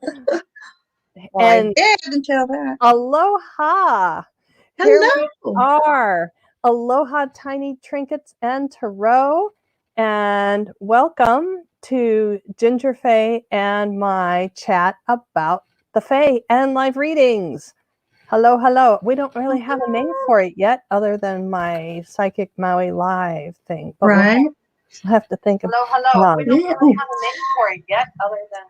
Well, And I didn't tell that. Aloha. Here we are. Aloha, Tiny Trinkets and Tarot. And welcome to Ginger Fae and my chat about the Fae and live readings. Hello, hello. We don't really have a name for it yet other than my Psychic Maui Live thing. But right. we'll have to think of Hello. We don't really have a name for it yet other than...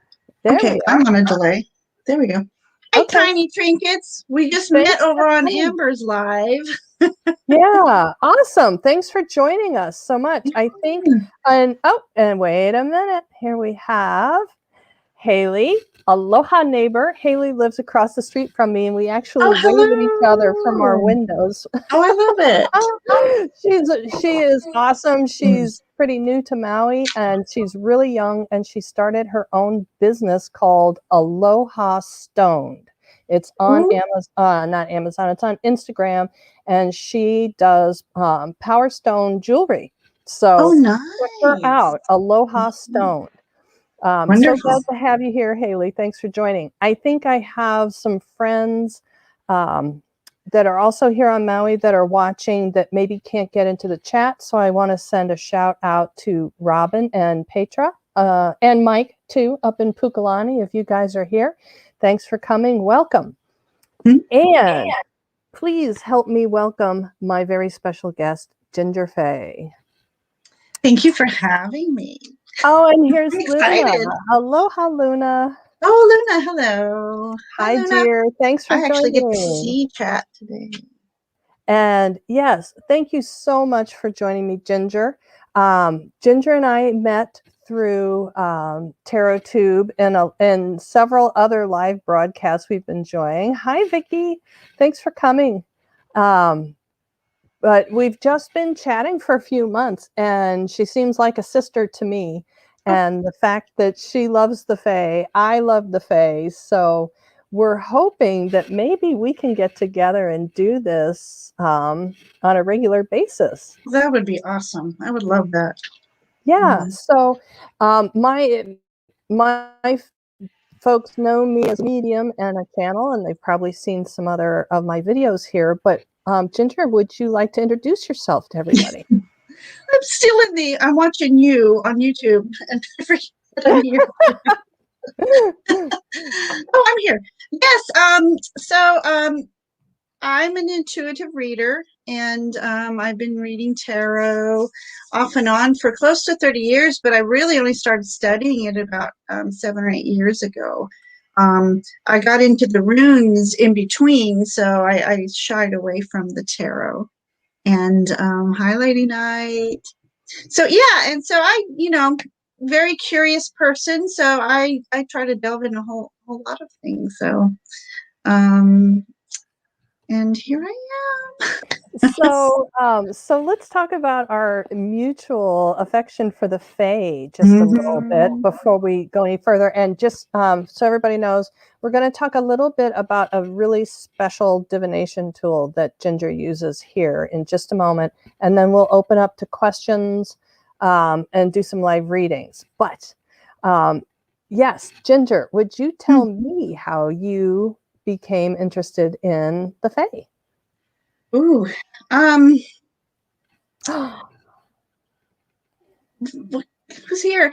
Okay, I'm on a delay. There we go. Hey, Tiny Trinkets. We just met over on Amber's Live. Yeah, awesome. Thanks for joining us so much. I think, and wait a minute. Here we have Haley, aloha neighbor. Haley lives across the street from me, and we actually wave at each other from our windows. Oh, I love it. She is awesome. She's pretty new to Maui, and she's really young, and she started her own business called Aloha Stoned. It's on Amazon, not Amazon, it's on Instagram, and she does Power Stone jewelry. So nice. check her out, Aloha Stoned. So glad to have you here, Haley. Thanks for joining. I think I have some friends that are also here on Maui that are watching that maybe can't get into the chat. So I want to send a shout out to Robin and Petra and Mike too, up in Pukalani. If you guys are here, thanks for coming. Welcome. And please help me welcome my very special guest, Ginger Fae. Thank you for having me. Oh, and here's Luna. Aloha, Luna. Oh, Luna, hello. Hi, Luna. Dear. Thanks for joining. I actually get to see chat today. And yes, thank you so much for joining me, Ginger. Ginger and I met through Tarot Tube and several other live broadcasts we've been enjoying. Hi, Vicki. Thanks for coming. But we've just been chatting for a few months, and she seems like a sister to me. And the fact that she loves the Fae, I love the Fae. So we're hoping that maybe we can get together and do this on a regular basis. That would be awesome. I would love that. Yeah. So my folks know me as a medium and a channel, and they've probably seen some other of my videos here. But Ginger, would you like to introduce yourself to everybody? I'm still I'm watching you on YouTube, and I forget that I'm here. Oh, I'm here. Yes. I'm an intuitive reader, and I've been reading tarot off and on for close to 30 years, but I really only started studying it about 7 or 8 years ago. I got into the runes in between, so I shied away from the tarot. And hi, Lady Night. So yeah, and so I, very curious person, so I try to delve in a whole lot of things. So and here I am. So let's talk about our mutual affection for the Fae just a little bit before we go any further. And just so everybody knows, we're going to talk a little bit about a really special divination tool that Ginger uses here in just a moment. And then we'll open up to questions and do some live readings. But yes, Ginger, would you tell me how you became interested in the Fae? Ooh, who's here?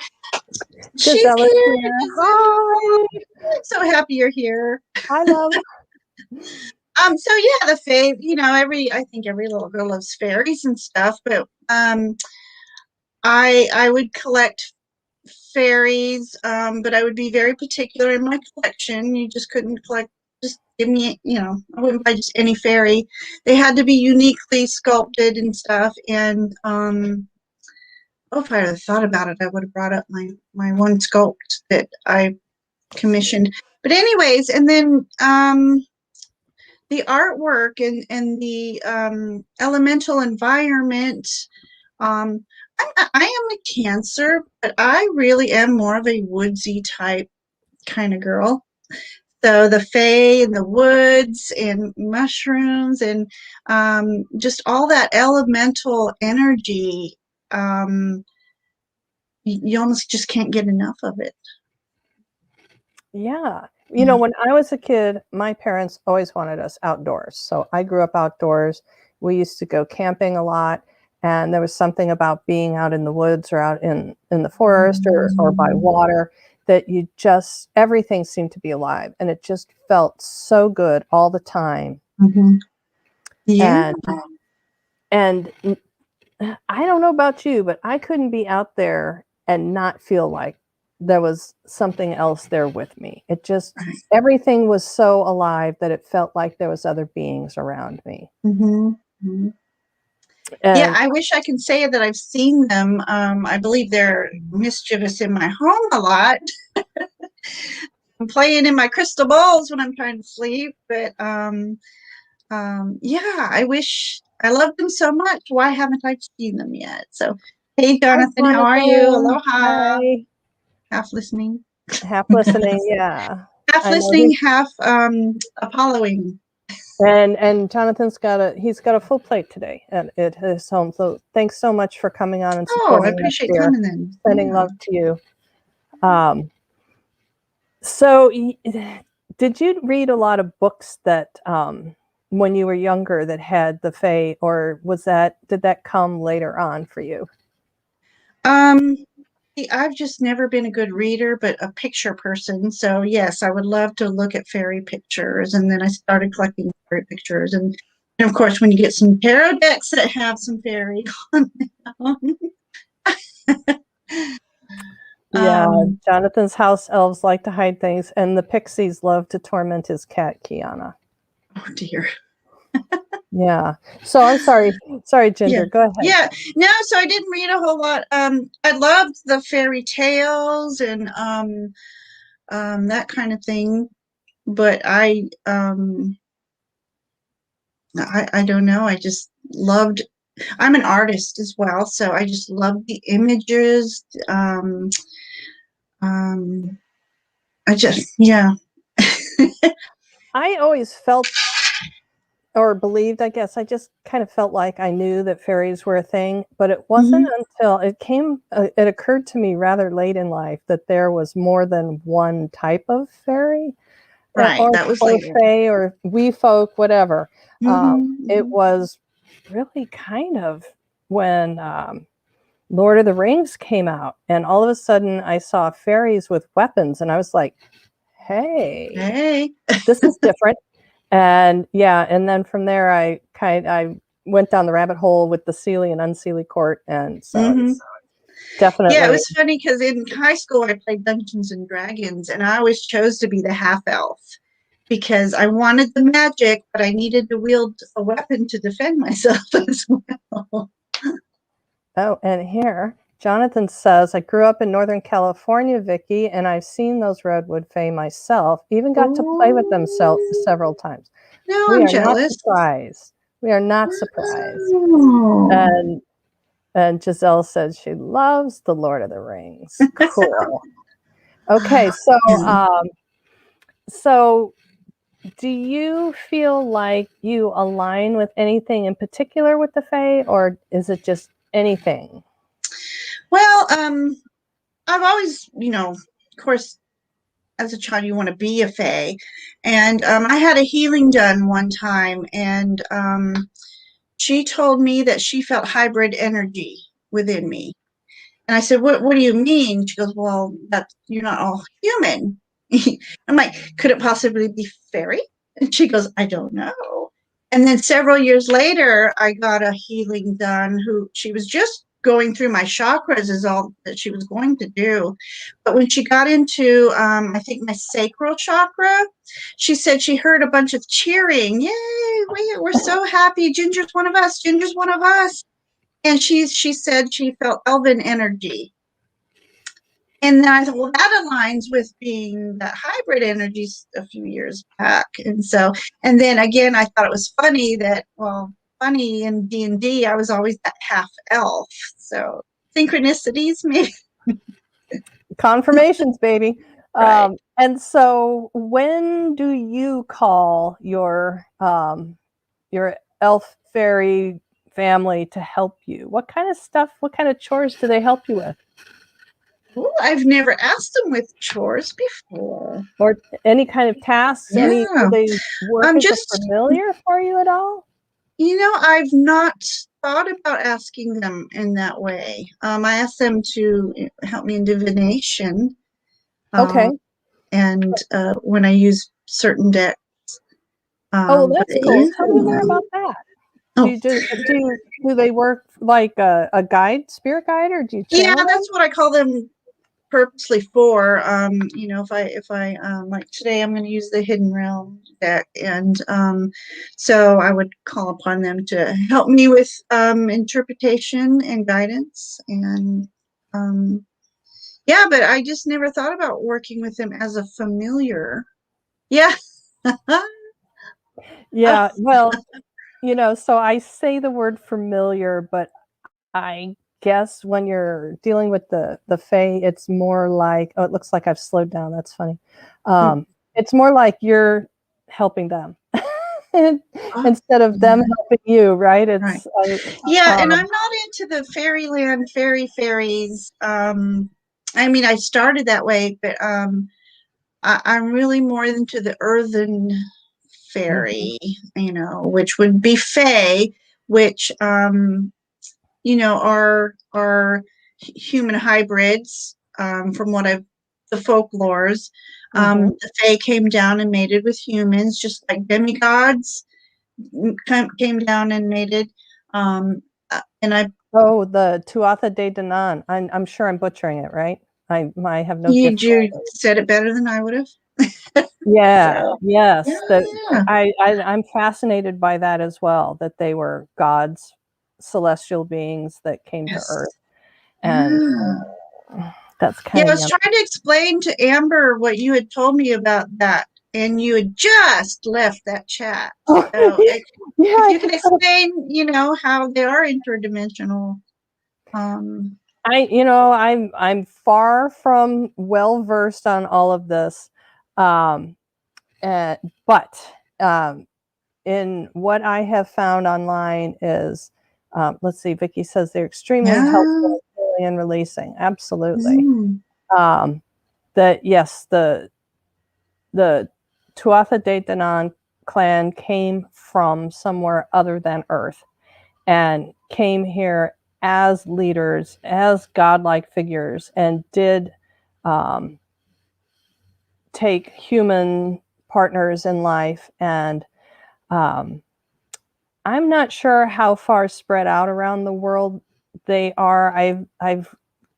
Giselle She's here. Here. Hi. I'm so happy you're here. Hi, love. So yeah, the Fae, I think every little girl loves fairies and stuff, but I would collect fairies, but I would be very particular in my collection. You just couldn't collect, just give me, I wouldn't buy just any fairy. They had to be uniquely sculpted and stuff. And if I had thought about it, I would have brought up my one sculpt that I commissioned. But anyways, and then the artwork and the elemental environment. I am a Cancer, but I really am more of a woodsy type kind of girl. So the Fae and the woods and mushrooms and just all that elemental energy, you almost just can't get enough of it. Yeah. You know, when I was a kid, my parents always wanted us outdoors. So I grew up outdoors. We used to go camping a lot. And there was something about being out in the woods or out in the forest or by water that you just, everything seemed to be alive. And it just felt so good all the time. Mm-hmm. Yeah. And I don't know about you, but I couldn't be out there and not feel like there was something else there with me. It just, Right. everything was so alive that it felt like there was other beings around me. Mm-hmm. Mm-hmm. Yeah, And I wish I could say that I've seen them. I believe they're mischievous in my home a lot. I'm playing in my crystal balls when I'm trying to sleep, but yeah, I wish I love them so much. Why haven't I seen them yet? So, hey, hi, Jonathan, how are you? Jonathan. Aloha. Hi. Half listening, Half listening. Yeah. half I know listening, half following. and he's got a full plate today at his home. So thanks so much for coming on and Oh, I supporting us, appreciate dear. coming then. Sending Yeah. love to you. So, did you read a lot of books that when you were younger that had the Fae, or did that come later on for you? Um, I've just never been a good reader, but a picture person. So yes, I would love to look at fairy pictures. And then I started collecting fairy pictures. And of course, when you get some tarot decks that have some fairy on them. Yeah, um, Jonathan's house elves like to hide things, and the pixies love to torment his cat, Kiana. oh dear. Yeah. So I'm sorry, Yeah. Ginger. Go ahead. Yeah. No, so I didn't read a whole lot. I loved the fairy tales and that kind of thing. But I don't know. I just loved I'm an artist as well, so I just love the images. Um, I just, yeah. I always felt or believed, I guess. I just kind of felt like I knew that fairies were a thing, but it wasn't Mhm. until it occurred to me rather late in life that there was more than one type of fairy, Right, or that was or later. fae, or wee folk, whatever. It Mhm. was really kind of when Lord of the Rings came out, and all of a sudden I saw fairies with weapons, and I was like, "Hey, Hey. this is different." And yeah, and then from there, I went down the rabbit hole with the Seelie and Unseelie court, and so Mhm. it's Yeah, it definitely was funny because in high school I played Dungeons and Dragons, and I always chose to be the half elf because I wanted the magic, but I needed to wield a weapon to defend myself as well. oh, and here Jonathan says, I grew up in Northern California, Vicky, and I've seen those redwood fae myself. Even got to play with them Oh, several times. no, We I'm are not jealous. surprised. We are not surprised. Oh. And and Giselle said she loves the Lord of the Rings. Cool. Okay, Yeah. so do you feel like you align with anything in particular with the Fae, or is it just anything? Well, I've always, of course, as a child, you want to be a fae. And I had a healing done one time, and she told me that she felt hybrid energy within me. And I said, what do you mean? She goes, well, that you're not all human. I'm like, could it possibly be fairy? And she goes, I don't know. And then several years later, I got a healing done who she was just going through my chakras is all that she was going to do. But when she got into, I think my sacral chakra, she said she heard a bunch of cheering. Yay, we're so happy. Ginger's one of us. Ginger's one of us. And she said she felt elven energy. And then I thought, well, that aligns with being that hybrid energy a few years back. And so, and then again, I thought it was funny that, well, funny in D&D, I was always that half elf. So synchronicities, maybe. Confirmations, baby. Right. And so, when do you call your elf fairy family to help you? What kind of stuff? What kind of chores do they help you with? Ooh, I've never asked them with chores before. Or any kind of tasks? Yeah. Do they work as a Just, familiar for you at all? I've not thought about asking them in that way. I asked them to help me in divination. Okay. And when I use certain decks. Oh, But that's cool. Tell me more about that. oh, Do they work like a guide, spirit guide, or do you yeah, channel them? that's what I call them purposely for. If I like today, I'm going to use the Hidden Realm deck, and so I would call upon them to help me with interpretation and guidance, and yeah, but I just never thought about working with them as a familiar. Yeah. Yeah, well, so I say the word familiar, but I guess when you're dealing with the Fae, it's more like, oh, it looks like I've slowed down. That's funny. It's more like you're helping them instead of them helping you, right? Right. It's Yeah, and I'm not into the fairyland fairies. I mean, I started that way, but I'm really more into the earthen Mhm. fairy, which would be fae, which are human hybrids. From what I've the folklores, Mhm. the fae came down and mated with humans, just like demigods came down and mated. And I Oh, the Tuatha Daytonan. I'm sure I'm butchering it, right? I have no gift for you it. said it better than I would have. Yeah, So yeah, yes. That yeah, I'm fascinated by that as well, that they were gods, celestial beings that came to Earth. yes, And yeah. that's Yeah, kind I of was yummy. trying to explain to Amber what you had told me about that, and you had just left that chat. So if Yeah, you can explain, how they are interdimensional. Um, I'm far from well versed on all of this. Um, but in what I have found online is, let's see, Vicky says they're extremely yeah. helpful in releasing. Absolutely. Mm, Um, that yes, the Tuatha De Danann clan came from somewhere other than Earth and came here as leaders, as godlike figures, and did um, take human partners in life. And um, I'm not sure how far spread out around the world they are. I've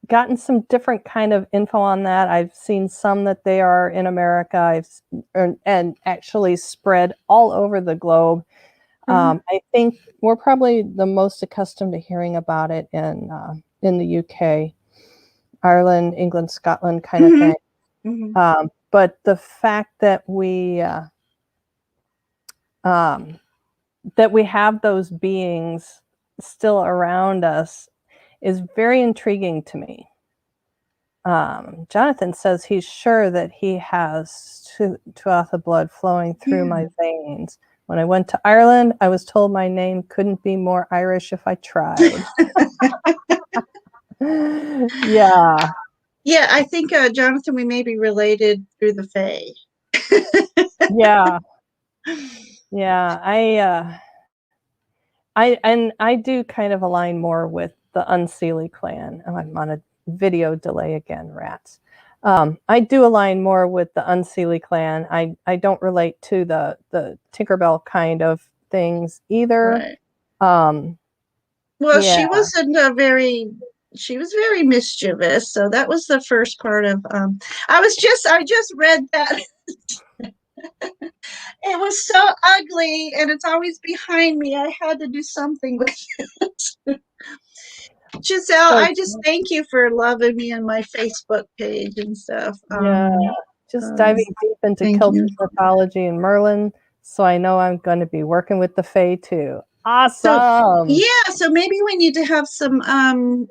gotten some different kind of info on that. I've seen some that they are in America. And actually spread all over the globe. I think we're probably the most accustomed to hearing about it in the UK, Ireland, England, Scotland, kind of mm-hmm, thing. mm-hmm. But the fact um, that we have those beings still around us is very intriguing to me. Jonathan says he's sure that he has Tuatha blood flowing through Yeah. my veins. When I went to Ireland, I was told my name couldn't be more Irish if I tried. Yeah, Yeah, I think Jonathan, we may be related through the Fae. yeah, yeah. I do kind of align more with the Unseelie clan. Oh, I'm on a video delay again, rats. I do align more with the Unseelie clan. I don't relate to the Tinkerbell kind of things either. Right. Um, Well, yeah, she was very mischievous. So that was the first part of, I just read that. It was so ugly and it's always behind me. I had to do something with it. Giselle, so I just thank you for loving me on my Facebook page and stuff. yeah, just Um, diving deep into thank you. Celtic mythology and Merlin. So I know I'm going to be working with the Fae too. So Awesome. yeah, so maybe we need to have some a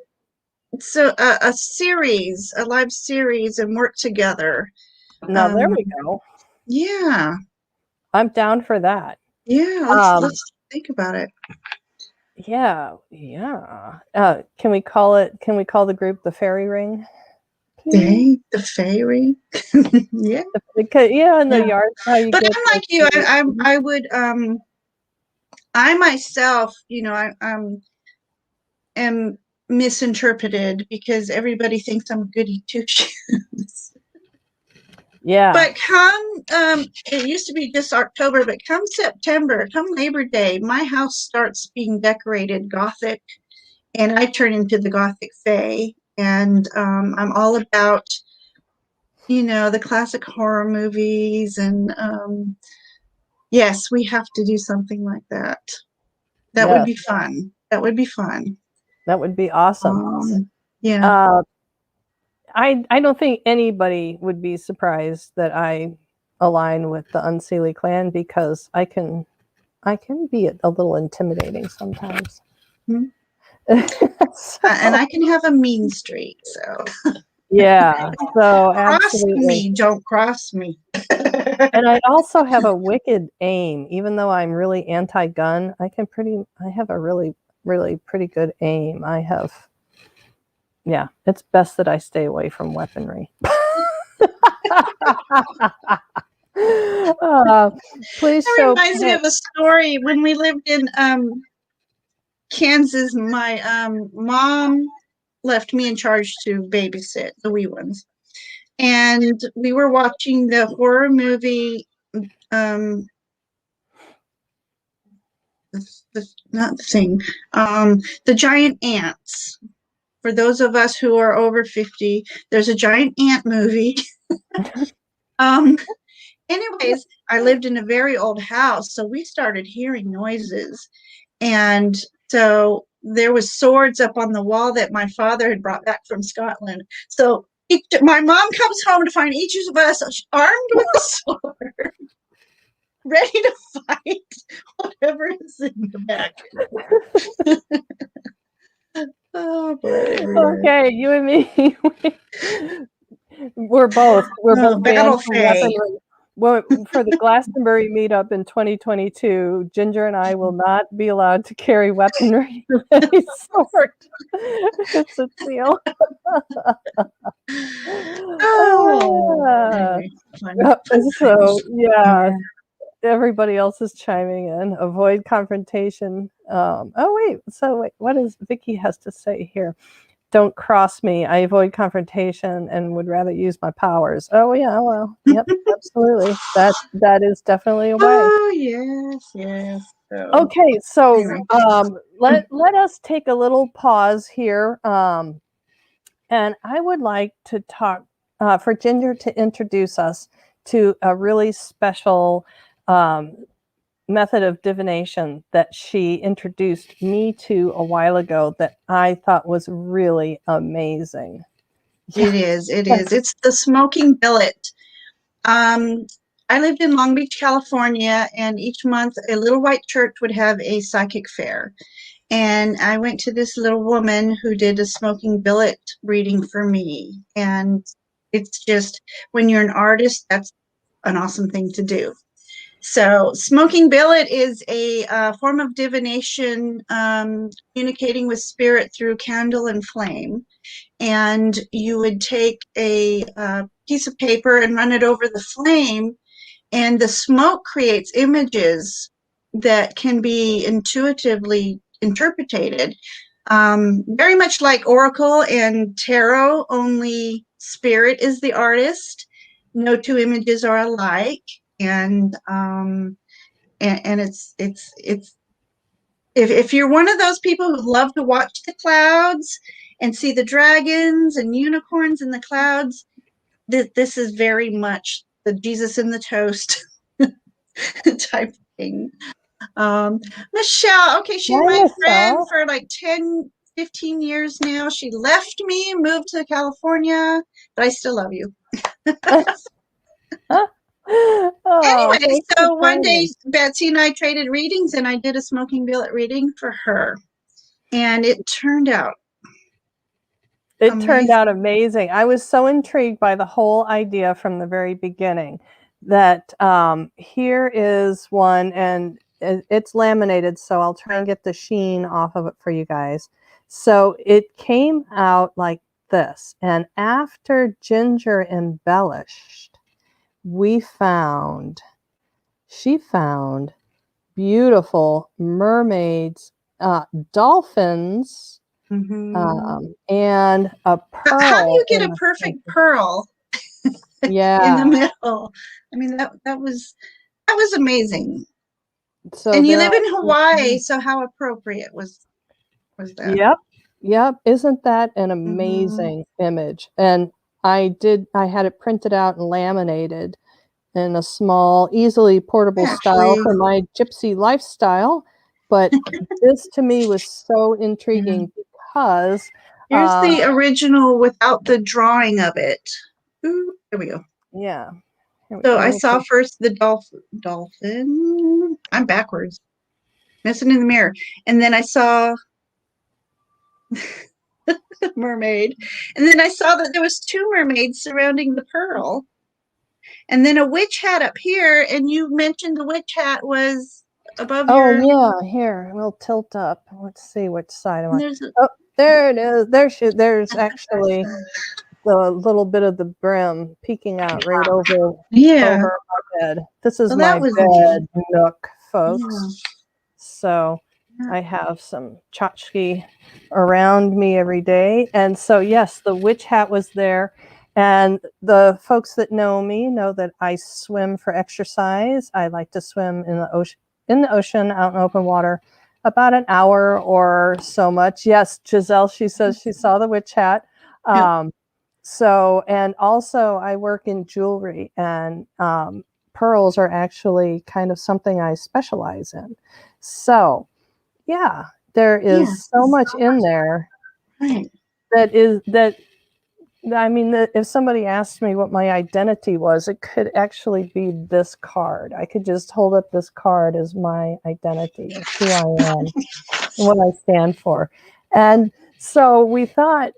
series, a live series, and work together. Now there Um, we go. yeah, I'm down for that. yeah. Um, Let's think about it. yeah, yeah. Can we call the group the Fairy Ring? Dang, the faerie. Yeah. Because in the Yeah. yard, how you But get I'm the like you. fairies. I would I myself, am misinterpreted because everybody thinks I'm goody two shoes. Yeah, But it used to be just October, but come September, come Labor Day, my house starts being decorated Gothic, and I turn into the Gothic Fae, and I'm all about, the classic horror movies, and yes, we have to do something like that. That would yeah, be fun. That would be fun. that would be awesome. Yeah. Uh, I don't think anybody would be surprised that I align with the Unseelie Clan because I can be a little intimidating sometimes. Hmm. And So, I can have a mean streak, so yeah, so cross absolutely. me, don't cross me. And I also have a wicked aim, even though I'm really anti-gun. I have a really, really pretty good aim. Yeah, it's best that I stay away from weaponry. Please That show reminds me pet. of a story. When we lived in Kansas, my mom left me in charge to babysit the wee ones. And we were watching the horror movie, um, not the thing, the giant ants. For those of us who are over 50, there's a giant ant movie. um, Anyways, I lived in a very old house, so we started hearing noises. And so there was swords up on the wall that my father had brought back from Scotland. So my mom comes home to find each of us armed with a sword, ready to fight whatever is in the back. Oh boy. Okay, you and me, we're both banned Battle from Fae. weaponry. Well, for the Glastonbury meetup in 2022, Ginger and I will not be allowed to carry weaponry of any sort. It's a deal. Oh, anyway, fun So times. yeah, everybody else is chiming in. Avoid confrontation. What does Vicky has to say here? Don't cross me. I avoid confrontation and would rather use my powers. Oh yeah, well, yep, absolutely. That is definitely a way. Oh yes, yes. So Okay, so anyway, let us take a little pause here, and I would like to talk for Ginger to introduce us to a really special um, method of divination that she introduced me to a while ago that I thought was really amazing. it is. It is. It's the smoking billet. Um, I lived in Long Beach, California, and each month a little white church would have a psychic fair. And I went to this little woman who did a smoking billet reading for me. And it's just, when you're an artist, that's an awesome thing to do. So, smoking billet is a form of divination, communicating with spirit through candle and flame. And you would take a piece of paper and run it over the flame, and the smoke creates images that can be intuitively interpreted. Very much like Oracle and Tarot, only spirit is the artist. No two images are alike, and it's if you're one of those people who love to watch the clouds and see the dragons and unicorns in the clouds, this is very much the Jesus in the toast type thing. Michelle, okay, she's Hi, my friend Michelle. for like 10, 15 years now. She left me, moved to California, but I still love you. Oh, Anyway, thanks for so one day joining. Betsy and I traded readings, and I did a smoking billet reading for her, and it turned out It turned amazing. out amazing. I was so intrigued by the whole idea from the very beginning that here is one, and it's laminated, so I'll try and get the sheen off of it for you guys. So it came out like this. And after Ginger embellished, she found beautiful mermaids, dolphins, and a pearl. How do you get a perfect pearl in the middle? I mean, that was amazing. So and you live in Hawaii, so how appropriate was that? Yep. Isn't that an amazing image? And I had it printed out and laminated in a small, easily portable style for my gypsy lifestyle. But this to me was so intriguing because here's the original without the drawing of it. Ooh, here we go. Yeah. So I saw first the dolphin. I'm backwards. Messing in the mirror. And then I saw the mermaid. And then I saw that there was two mermaids surrounding the pearl. And then a witch hat up here. And you mentioned the witch hat was above your... Oh, yeah. Here, we'll tilt up. Let's see which side I want. Oh, there it is. There's actually the little bit of the brim peeking out right over my head. This is my bed nook, folks. So I have some tchotchke around me every day. And so, yes, the witch hat was there. And the folks that know me know that I swim for exercise. I like to swim in the ocean, out in open water, about an hour or so much. Yes, Giselle, she says she saw the witch hat. So, and also I work in jewelry, and pearls are actually kind of something I specialize in. So, yeah, there is so much in there that I mean, if somebody asked me what my identity was, it could actually be this card. I could just hold up this card as my identity, as who I am, and what I stand for. And so we thought,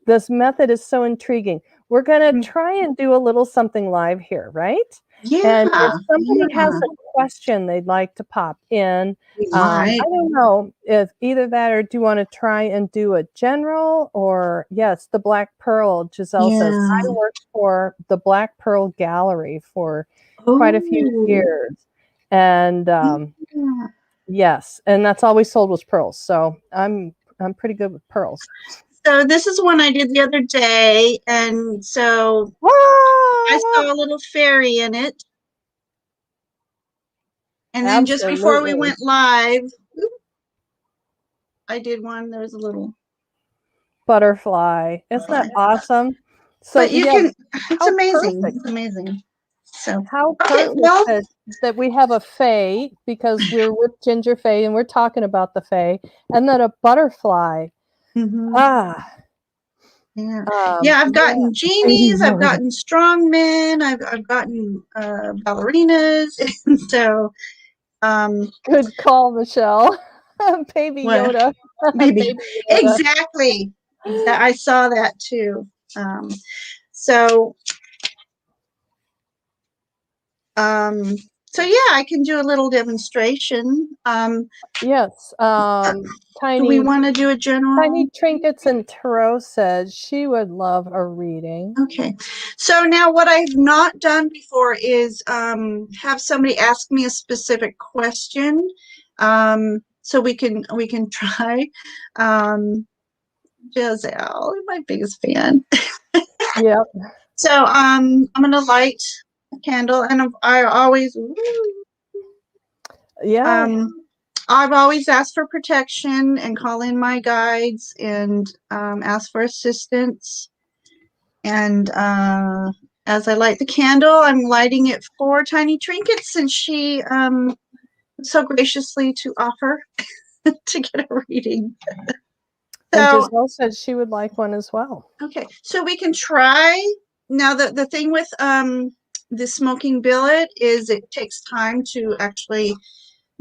this method is so intriguing. We're going to try and do a little something live here, right? And if somebody has a question they'd like to pop in, I don't know if either that, or do you want to try and do a general, or yes, the Black Pearl. Giselle says, I worked for the Black Pearl Gallery for quite a few years. And yes, and that's all we sold was pearls. So I'm pretty good with pearls. So this is one I did the other day, and so I saw a little fairy in it. And then just before we went live, I did one. There was a little butterfly. Isn't that awesome? So but you can. It's amazing. Perfect. It's amazing. So how perfect that we have a fae, because we're with Ginger Fae and we're talking about the fae, and then a butterfly. I've gotten genies, I've gotten strongmen, I've gotten ballerinas, and so good call, Michelle. Baby Yoda. Baby Yoda. Exactly. I saw that too. So yeah, I can do a little demonstration. Yes. Tiny. Do we want to do a general? Tiny Trinkets and Tarot says she would love a reading. Okay. So now what I've not done before is have somebody ask me a specific question. So we can try. Giselle, my biggest fan. Yep. So I'm gonna light a candle, and I always I've always asked for protection and call in my guides and ask for assistance. And as I light the candle, I'm lighting it for Tiny Trinkets, since she so graciously to offer to get a reading. And Giselle said she would like one as well. Okay, so we can try. Now, the thing with the smoking billet is it takes time to actually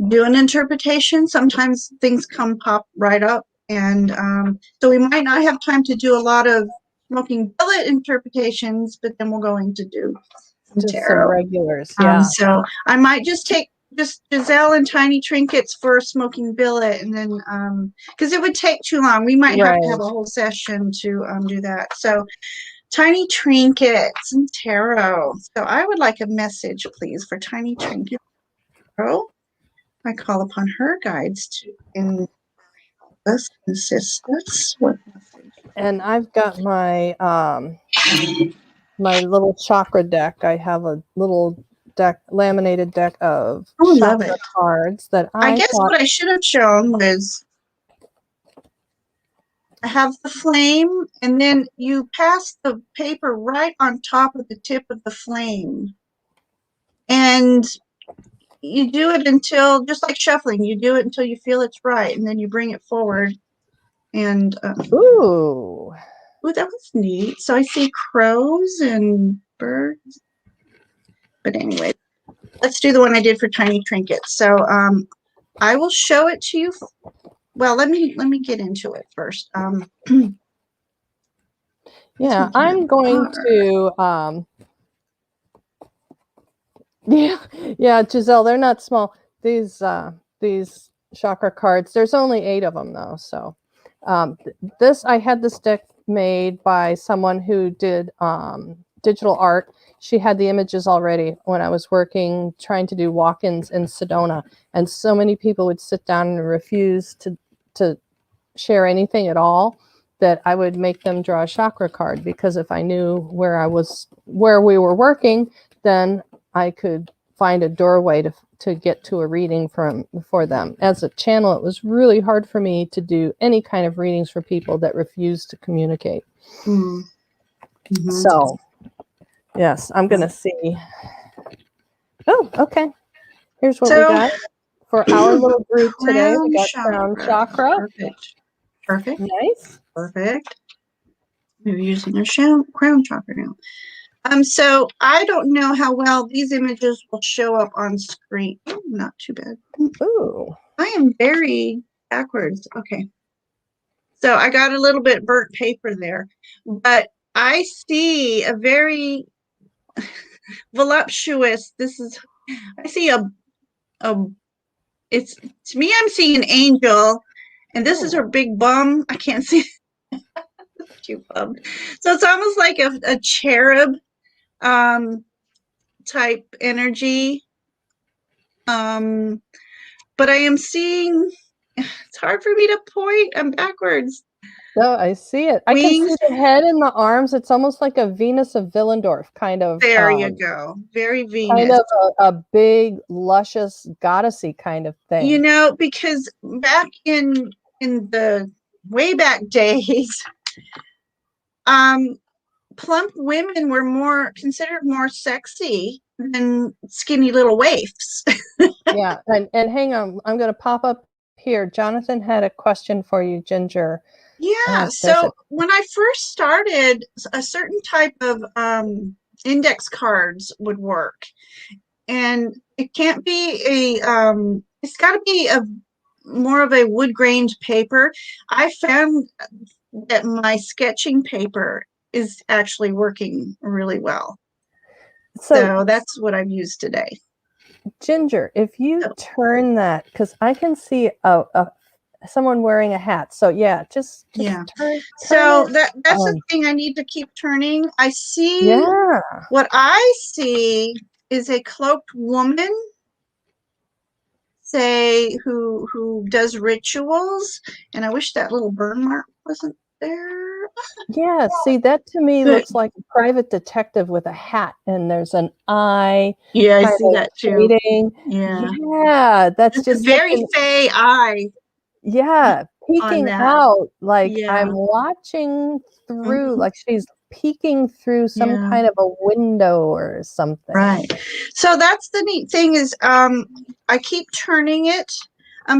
do an interpretation. Sometimes things pop right up, and so we might not have time to do a lot of smoking billet interpretations, but then we're going to do just some regulars. So I might just take just Giselle and tiny trinkets for smoking billet, and then because it would take too long. We might have to have a whole session to do that. So tiny trinkets and tarot. So I would like a message, please, for tiny trinkets. Tarot. I call upon her guides to assist us. What message? And I've got my my little chakra deck. I have a little laminated deck of chakra cards that I guess what I should have shown was I have the flame, and then you pass the paper right on top of the tip of the flame. And you do it until, just like shuffling, you do it until you feel it's right, and then you bring it forward. And ooh, that was neat. So I see crows and birds. But anyway, let's do the one I did for tiny trinkets. So I will show it to you. Well, let me get into it first. Yeah, I'm going to yeah, Giselle, they're not small. These chakra cards, there's only 8 of them though. So I had this deck made by someone who did digital art. She had the images already when I was working, trying to do walk-ins in Sedona, and so many people would sit down and refuse to share anything at all, that I would make them draw a chakra card, because if I knew where we were working, then I could find a doorway to get to a reading for them. As a channel, it was really hard for me to do any kind of readings for people that refused to communicate. Mm-hmm. So, yes, I'm going to see. Oh, okay. Here's what we got for our little group today. We got crown chakra. Perfect. Nice. Perfect. We're using our crown chakra now. So I don't know how well these images will show up on screen. Oh, not too bad. Ooh. I am very backwards. Okay. So I got a little bit burnt paper there, but I see a very voluptuous, I see it's, to me, I'm seeing an angel, and this is her big bum. I can't see. Too bummed. So it's almost like a cherub type energy. But I am seeing, it's hard for me to point. I'm backwards. No, I see it. I can see the head and the arms. It's almost like a Venus of Willendorf kind of. There you go. Very Venus. Kind of a big, luscious, goddessy kind of thing. You know, because back in the way back days, plump women were considered more sexy than skinny little waifs. Yeah, and hang on, I'm going to pop up here. Jonathan had a question for you, Ginger. Yeah, so when I first started, a certain type of index cards would work, and it can't be it's got to be more of a wood grained paper. I found that my sketching paper is actually working really well. So that's what I've used today. Ginger, if you turn that, because I can see someone wearing a hat. So yeah, just turn so that's the thing I need to keep turning. I see what I see is a cloaked woman, say, who does rituals, and I wish that little burn mark wasn't there. Yeah, see, that to me looks like a private detective with a hat, and there's an eye. Yeah, I see that too. Yeah, that's just very fae eye. Yeah, peeking out, like I'm watching through, like she's peeking through some kind of a window or something. Right. So that's the neat thing is I keep turning it.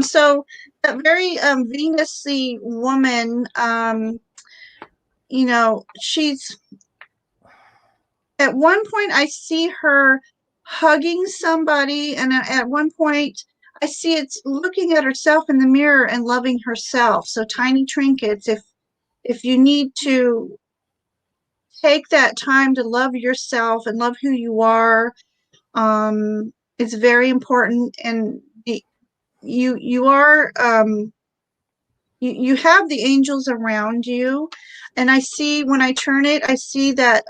So that very Venus-y woman, you know, she's at one point I see her hugging somebody, and at one point I see it's looking at herself in the mirror and loving herself. So tiny trinkets, if you need to take that time to love yourself and love who you are, it's very important, and you are you have the angels around you, and I see when I turn it, I see that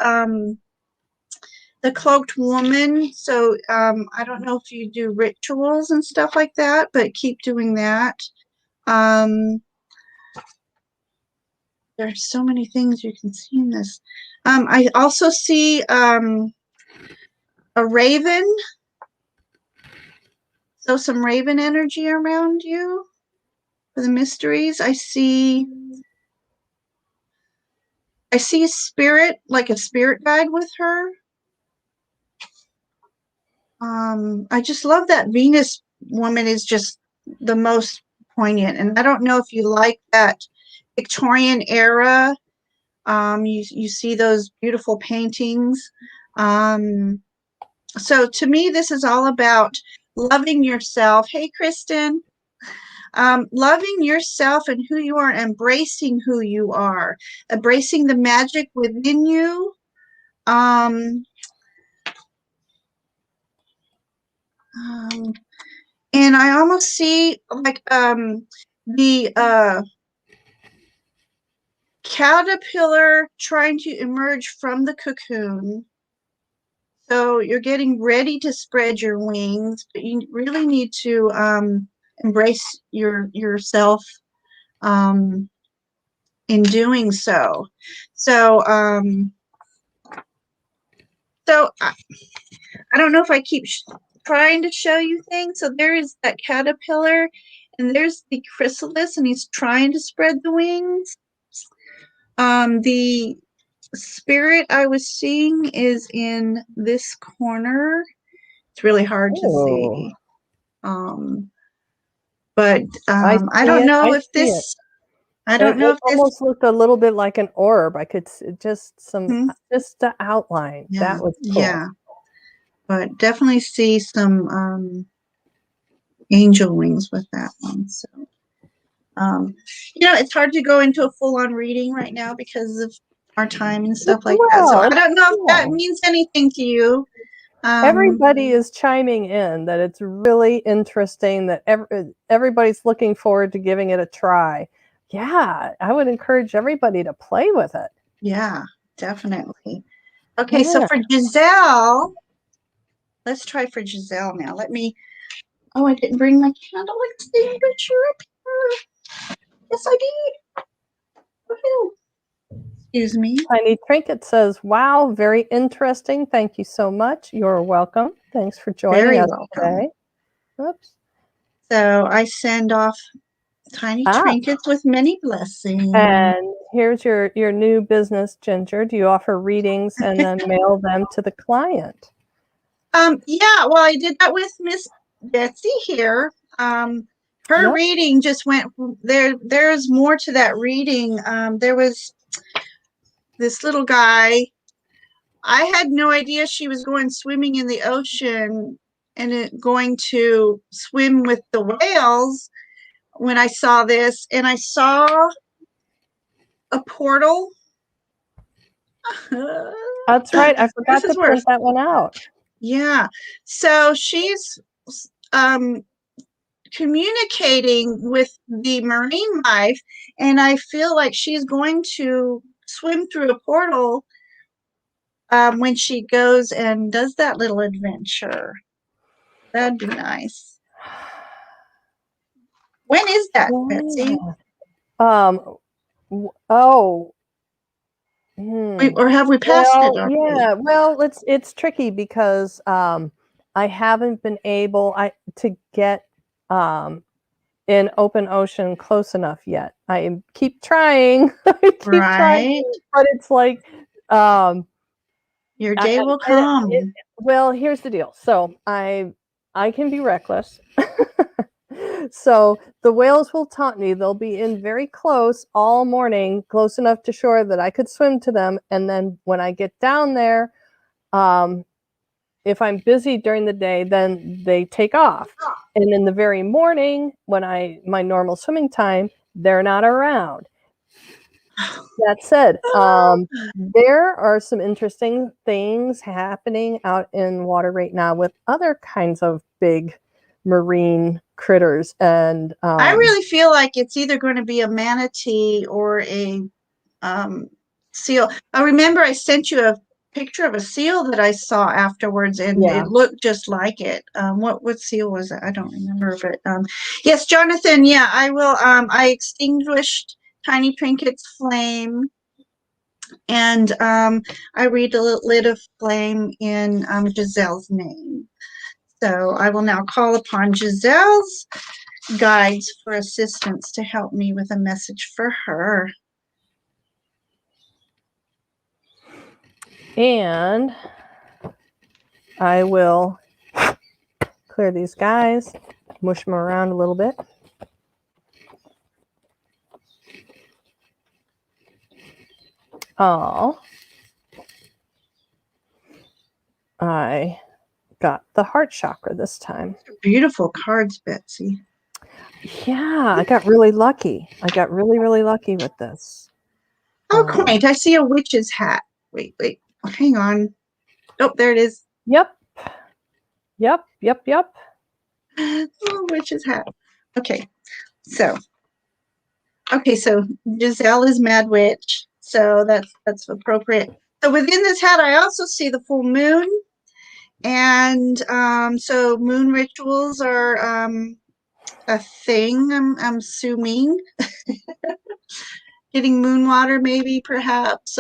the cloaked woman. So I don't know if you do rituals and stuff like that, but keep doing that. There's so many things you can see in this. I also see a raven. So some raven energy around you for the mysteries. I see a spirit, like a spirit guide with her. I just love that Venus woman is just the most poignant. And I don't know if you like that Victorian era. You see those beautiful paintings. So to me, this is all about loving yourself. Hey, Kristen. Loving yourself and who you are, embracing who you are, embracing the magic within you. And I almost see like the caterpillar trying to emerge from the cocoon. So you're getting ready to spread your wings, but you really need to embrace yourself in doing so. So I don't know if I keep trying to show you things. So there is that caterpillar, and there's the chrysalis, and he's trying to spread the wings. The spirit I was seeing is in this corner. It's really hard to see. But I don't know if this. I don't know if this almost looked a little bit like an orb. I could just just the outline. Yeah, that was cool. Yeah, but definitely see some angel wings with that one. So, it's hard to go into a full-on reading right now because of our time and stuff like that. So I don't know if that means anything to you. Everybody is chiming in that it's really interesting, that everybody's looking forward to giving it a try. Yeah, I would encourage everybody to play with it. Yeah, definitely. Okay, so for Giselle, let's try for Giselle now. Oh, I didn't bring my candle extinguisher up here. Yes, I did. Excuse me. Tiny Trinket says, wow, very interesting. Thank you so much. You're welcome. Thanks for joining us today. Oops. So I send off tiny trinkets with many blessings. And here's your new business, Ginger. Do you offer readings and then mail them to the client? Yeah, well, I did that with Miss Betsy here. Her reading just went there. There's more to that reading. There was this little guy. I had no idea she was going swimming in the ocean and going to swim with the whales when I saw this, and I saw a portal. That's right. I forgot to print that one out. Yeah. So she's communicating with the marine life, and I feel like she's going to swim through a portal when she goes and does that little adventure. That'd be nice. When is that, Betsy? Or have we passed it already? Yeah, well, it's tricky because I haven't been able to get in open ocean close enough yet. I keep trying. Trying, but it's like your day will come. Well, here's the deal. So I can be reckless. So the whales will taunt me. They'll be in very close all morning, close enough to shore that I could swim to them. And then when I get down there, if I'm busy during the day, then they take off. And in the very morning, when my normal swimming time, they're not around. That said, there are some interesting things happening out in water right now with other kinds of big marine critters. And I really feel like it's either going to be a manatee or a seal. I remember I sent you a picture of a seal that I saw afterwards, and yeah. it looked just like it. What seal was it? I don't remember, but yes, Jonathan. Yeah, I will. I extinguished Tiny Trinket's flame, and I relit a flame in Giselle's name. So I will now call upon Giselle's guides for assistance to help me with a message for her. And I will clear these guys, mush them around a little bit. Oh, I got the heart chakra this time. Beautiful cards, Betsy. Yeah, I got really lucky. I got really, really lucky with this. Oh, quaint. I see a witch's hat. Wait. Hang on. Oh, there it is. Yep. Oh, witch's hat. Okay. So Giselle is Mad Witch. So that's appropriate. So within this hat, I also see the full moon. And so moon rituals are a thing, I'm assuming. Getting moon water, maybe, perhaps.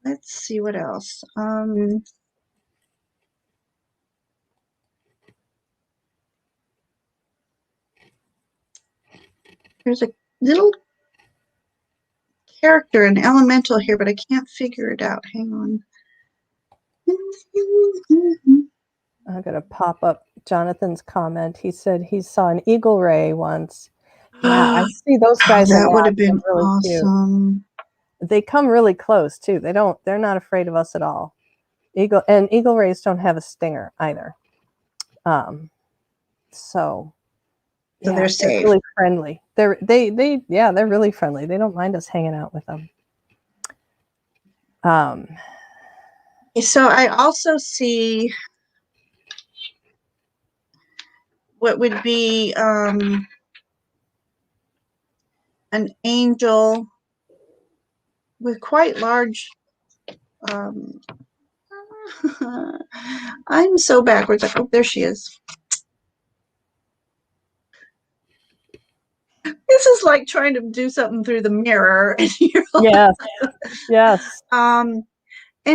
Let's see what else. There's a little character, an elemental here, but I can't figure it out. Hang on. I'm going to pop up Jonathan's comment. He said he saw an eagle ray once. Yeah, I see those guys. That would have been really awesome. Cute. They come really close too. They're not afraid of us at all. Eagle rays don't have a stinger either. So yeah, they're safe. They're really friendly. They're really friendly. They don't mind us hanging out with them. So I also see what would be an angel with quite large I'm so backwards. Oh, there she is. This is like trying to do something through the mirror. Yes. And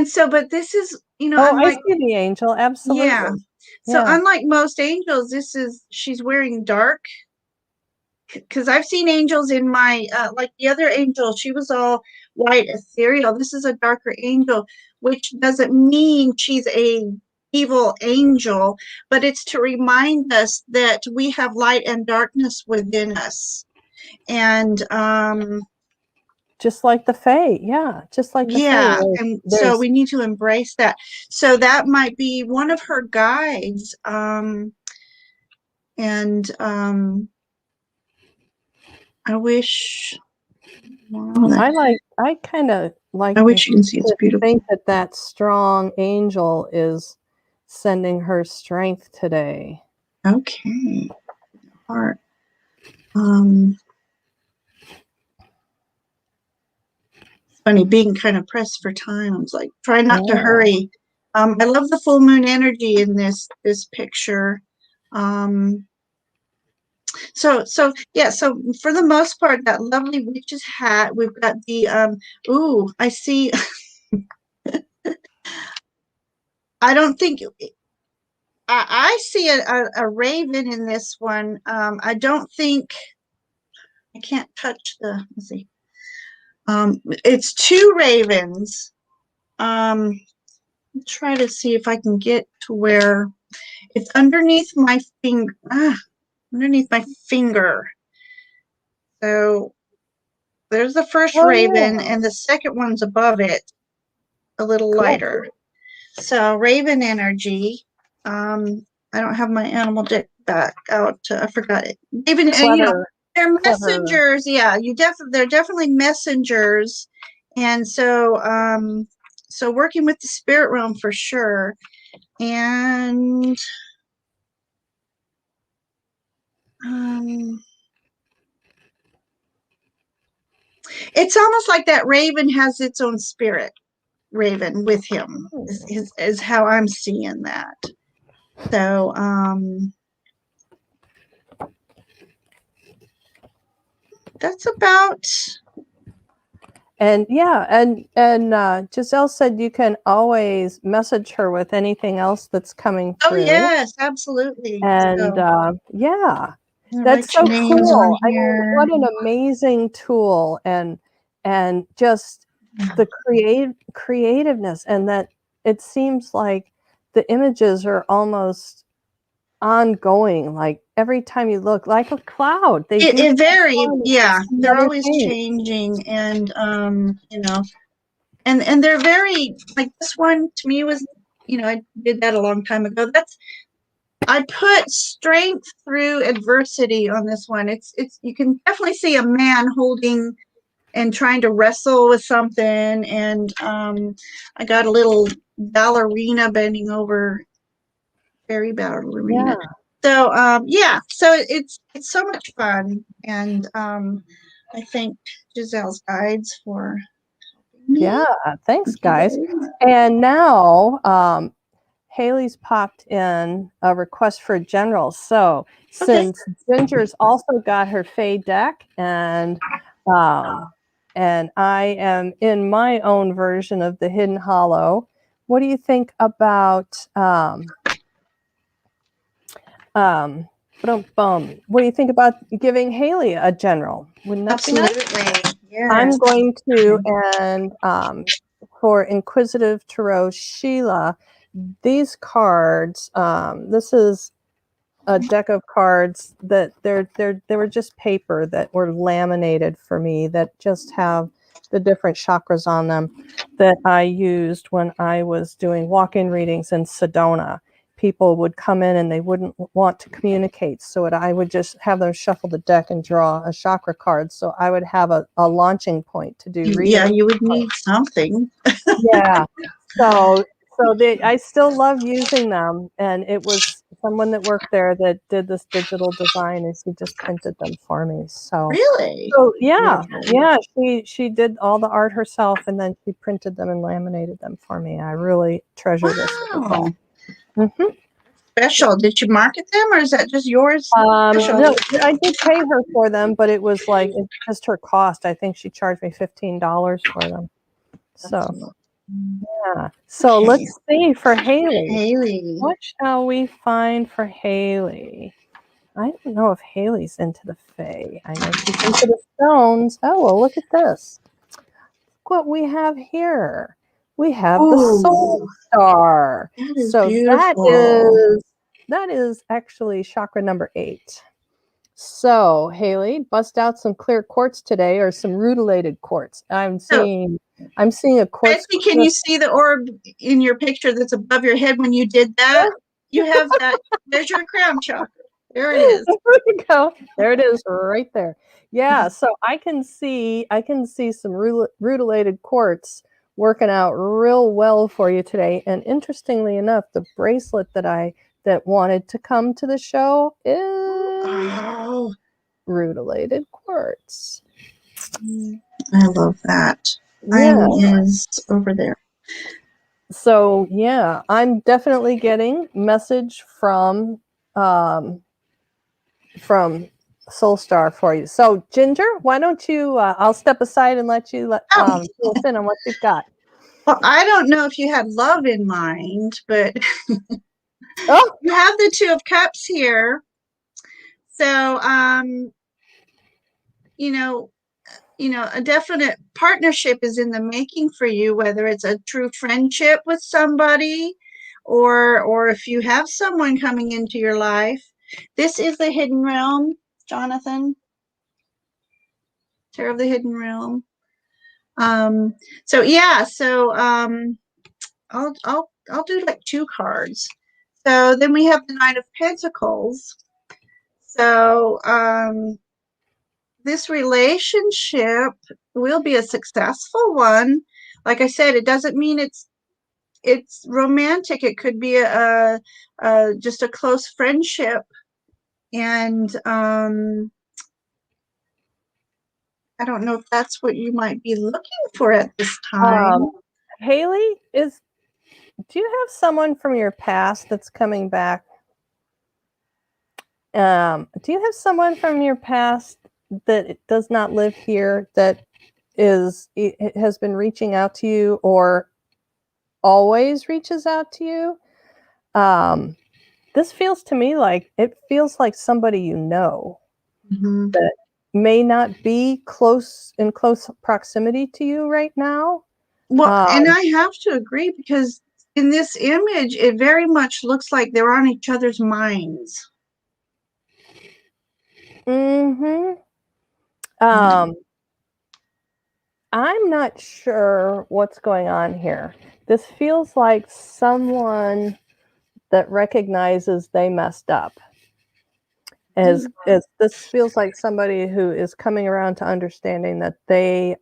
so, but this is, I see the angel. Absolutely. Yeah. So unlike most angels, she's wearing dark. Because I've seen angels in my, like the other angel, she was all white ethereal. This is a darker angel, which doesn't mean she's a evil angel, but it's to remind us that we have light and darkness within us. And just like the fae, just like the fae. And so we need to embrace that. So that might be one of her guides. I wish. I kind of like. I wish you can see it's beautiful. Think that strong angel is sending her strength today. Okay. Heart. Funny, being kind of pressed for time. I was like, try not to hurry. I love the full moon energy in this picture. So for the most part, that lovely witch's hat, we've got the I see. I don't think I see a raven in this one. I don't think I can't touch let's see. It's two ravens. Try to see if I can get to where it's underneath my finger. Underneath my finger. So there's the first raven, and the second one's above it, a little lighter. So raven energy. I don't have my animal deck back out. I forgot it. Raven, They're messengers. Yeah, they're definitely messengers. And so so working with the spirit realm for sure. And it's almost like that raven has its own spirit raven with him is how I'm seeing that. So that's about. And yeah, and Giselle said you can always message her with anything else that's coming through. Oh yes, absolutely. And yeah, that's so cool. I mean, what an amazing tool, and just the creativeness, and that it seems like the images are almost ongoing, like every time you look, like a cloud. It vary, yeah. They're always thing. changing, and you know, and they're very, like this one to me was, you know, I did that a long time ago. I put strength through adversity on this one. It's you can definitely see a man holding and trying to wrestle with something, and I got a little ballerina bending over, fairy ballerina. Yeah. So yeah, so it's so much fun, and I thank Giselle's guides for me. Yeah, thanks guys. And now Haley's popped in a request for a general. So since Ginger's also got her Fae deck, and I am in my own version of the Hidden Hollow, what do you think about what do you think about giving Haley a general? Wouldn't that be nice? Absolutely. Yes. I'm going to, and for Inquisitive Tarot Sheila, these cards, this is a deck of cards that they were just paper that were laminated for me, that just have the different chakras on them, that I used when I was doing walk-in readings in Sedona. People would come in and they wouldn't want to communicate, so I would just have them shuffle the deck and draw a chakra card, so I would have a launching point to do reading. Yeah, you would need something. Yeah. So I still love using them, and it was someone that worked there that did this digital design, and she just printed them for me. So Really? So yeah, yeah, she did all the art herself, and then she printed them and laminated them for me. I really treasure this. Wow. Mm-hmm. Special. Did you market them, or is that just yours? No, I did pay her for them, but it was like it's just her cost. I think she charged me $15 for them. So yeah. So Okay. let's see for Haley. Haley. What shall we find for Haley? I don't know if Haley's into the Fae. I know she's into the stones. Oh, well, look at this. Look what we have here. We have the Soul Star. That is So beautiful. that is actually chakra number 8. So, Haley, bust out some clear quartz today, or some rutilated quartz. I'm seeing a quartz. Betsy, can you see the orb in your picture that's above your head when you did that? You have that. There's your crown chakra. There it is. There you go. There it is, right there. Yeah, so I can see some rutilated quartz working out real well for you today. And interestingly enough, the bracelet that wanted to come to the show is rutilated quartz. I love that. Yeah. Mine is over there. So yeah, I'm definitely getting message from Soul Star for you. So Ginger, why don't you? I'll step aside and let you fill us in on what you've got. Well, I don't know if you had love in mind, but Oh, you have the Two of Cups here. So, you know, a definite partnership is in the making for you, whether it's a true friendship with somebody, or if you have someone coming into your life. This is the Hidden Realm, Jonathan. Tarot of the Hidden Realm. So yeah, so I'll do like 2 cards. So then we have the Knight of Pentacles. So this relationship will be a successful one. Like I said, it doesn't mean it's romantic. It could be a just a close friendship, and I don't know if that's what you might be looking for at this time. Haley, do you have someone from your past that's coming back? Do you have someone from your past that does not live here that has been reaching out to you or always reaches out to you? This feels to me like it feels like somebody you know that may not be in close proximity to you right now. Well, and I have to agree, because in this image, it very much looks like they're on each other's minds. I'm not sure what's going on here. This feels like someone that recognizes they messed up. As this feels like somebody who is coming around to understanding that they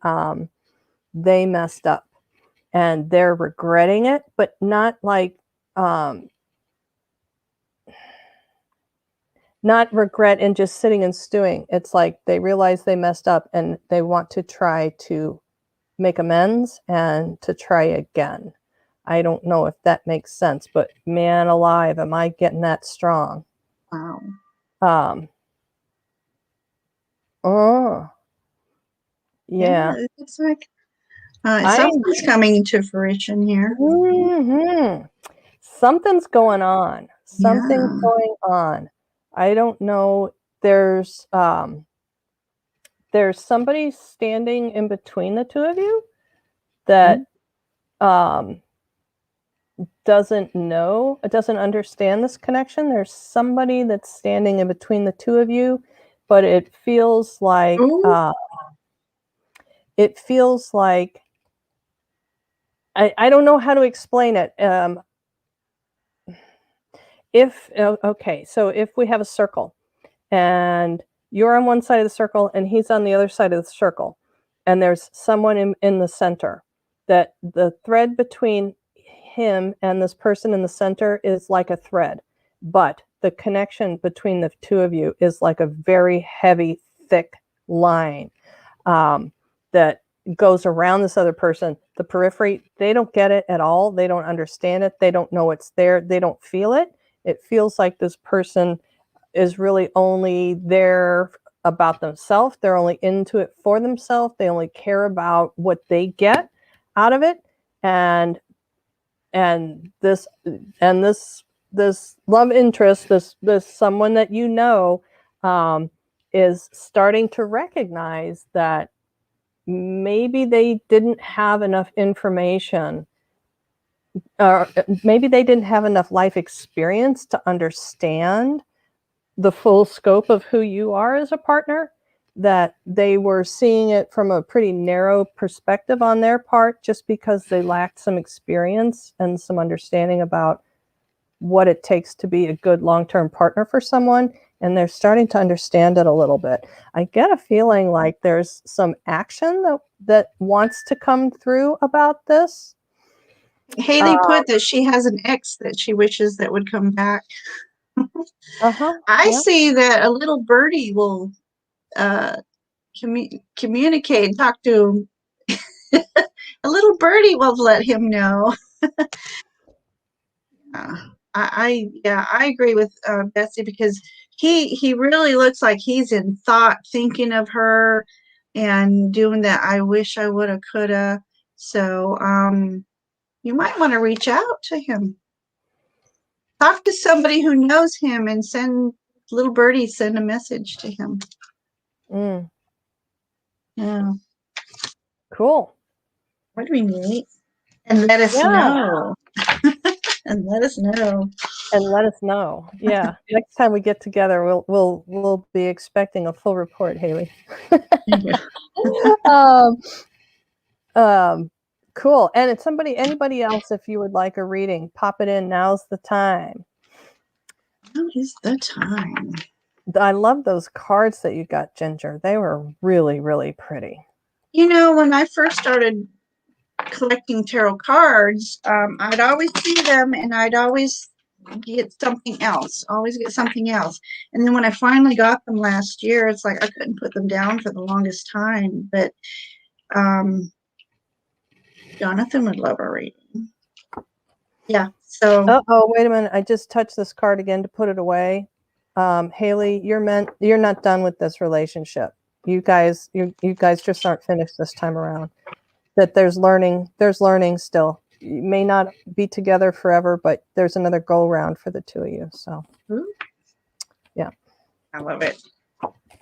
messed up and they're regretting it, but not like not regret and just sitting and stewing. It's like they realize they messed up and they want to try to make amends and to try again. I don't know if that makes sense, but man alive, am I getting that strong? Wow. Oh, yeah. It looks like something's coming into fruition here. Something's going on. Something's going on. I don't know. There's somebody standing in between the two of you that doesn't understand this connection. There's somebody that's standing in between the two of you, but it feels like I don't know how to explain it. So if we have a circle and you're on one side of the circle and he's on the other side of the circle, and there's someone in the center, that the thread between him and this person in the center is like a thread, but the connection between the two of you is like a very heavy, thick line that goes around this other person. The periphery, they don't get it at all. They don't understand it. They don't know it's there. They don't feel it. It feels like this person is really only there about themselves. They're only into it for themselves. They only care about what they get out of it. And this love interest, this someone that you know, is starting to recognize that maybe they didn't have enough information, or maybe they didn't have enough life experience to understand the full scope of who you are as a partner, that they were seeing it from a pretty narrow perspective on their part, just because they lacked some experience and some understanding about what it takes to be a good long-term partner for someone. And they're starting to understand it a little bit. I get a feeling like there's some action that wants to come through about this. Haley put that she has an ex that she wishes that would come back. I see that a little birdie will communicate and talk to him. A little birdie will let him know. I agree with Betsy, because he really looks like he's in thought, thinking of her and doing that I wish I woulda, coulda. So you might want to reach out to him. Talk to somebody who knows him and send little birdie, send a message to him. Yeah. Cool. What do we need? And let us know. And let us know. And let us know. Yeah. Next time we get together, we'll be expecting a full report, Haley. Cool. And it's anybody else, if you would like a reading, pop it in. Now's the time. Now is the time. I love those cards that you got, Ginger. They were really, really pretty. You know, when I first started collecting tarot cards, I'd always see them and I'd always get something else, And then when I finally got them last year, it's like I couldn't put them down for the longest time. But Jonathan would love a reading. Yeah. So. Oh, wait a minute. I just touched this card again to put it away. Haley, you're not done with this relationship. You guys just aren't finished this time around. That there's learning still. You may not be together forever, but there's another go round for the two of you. So, yeah. I love it.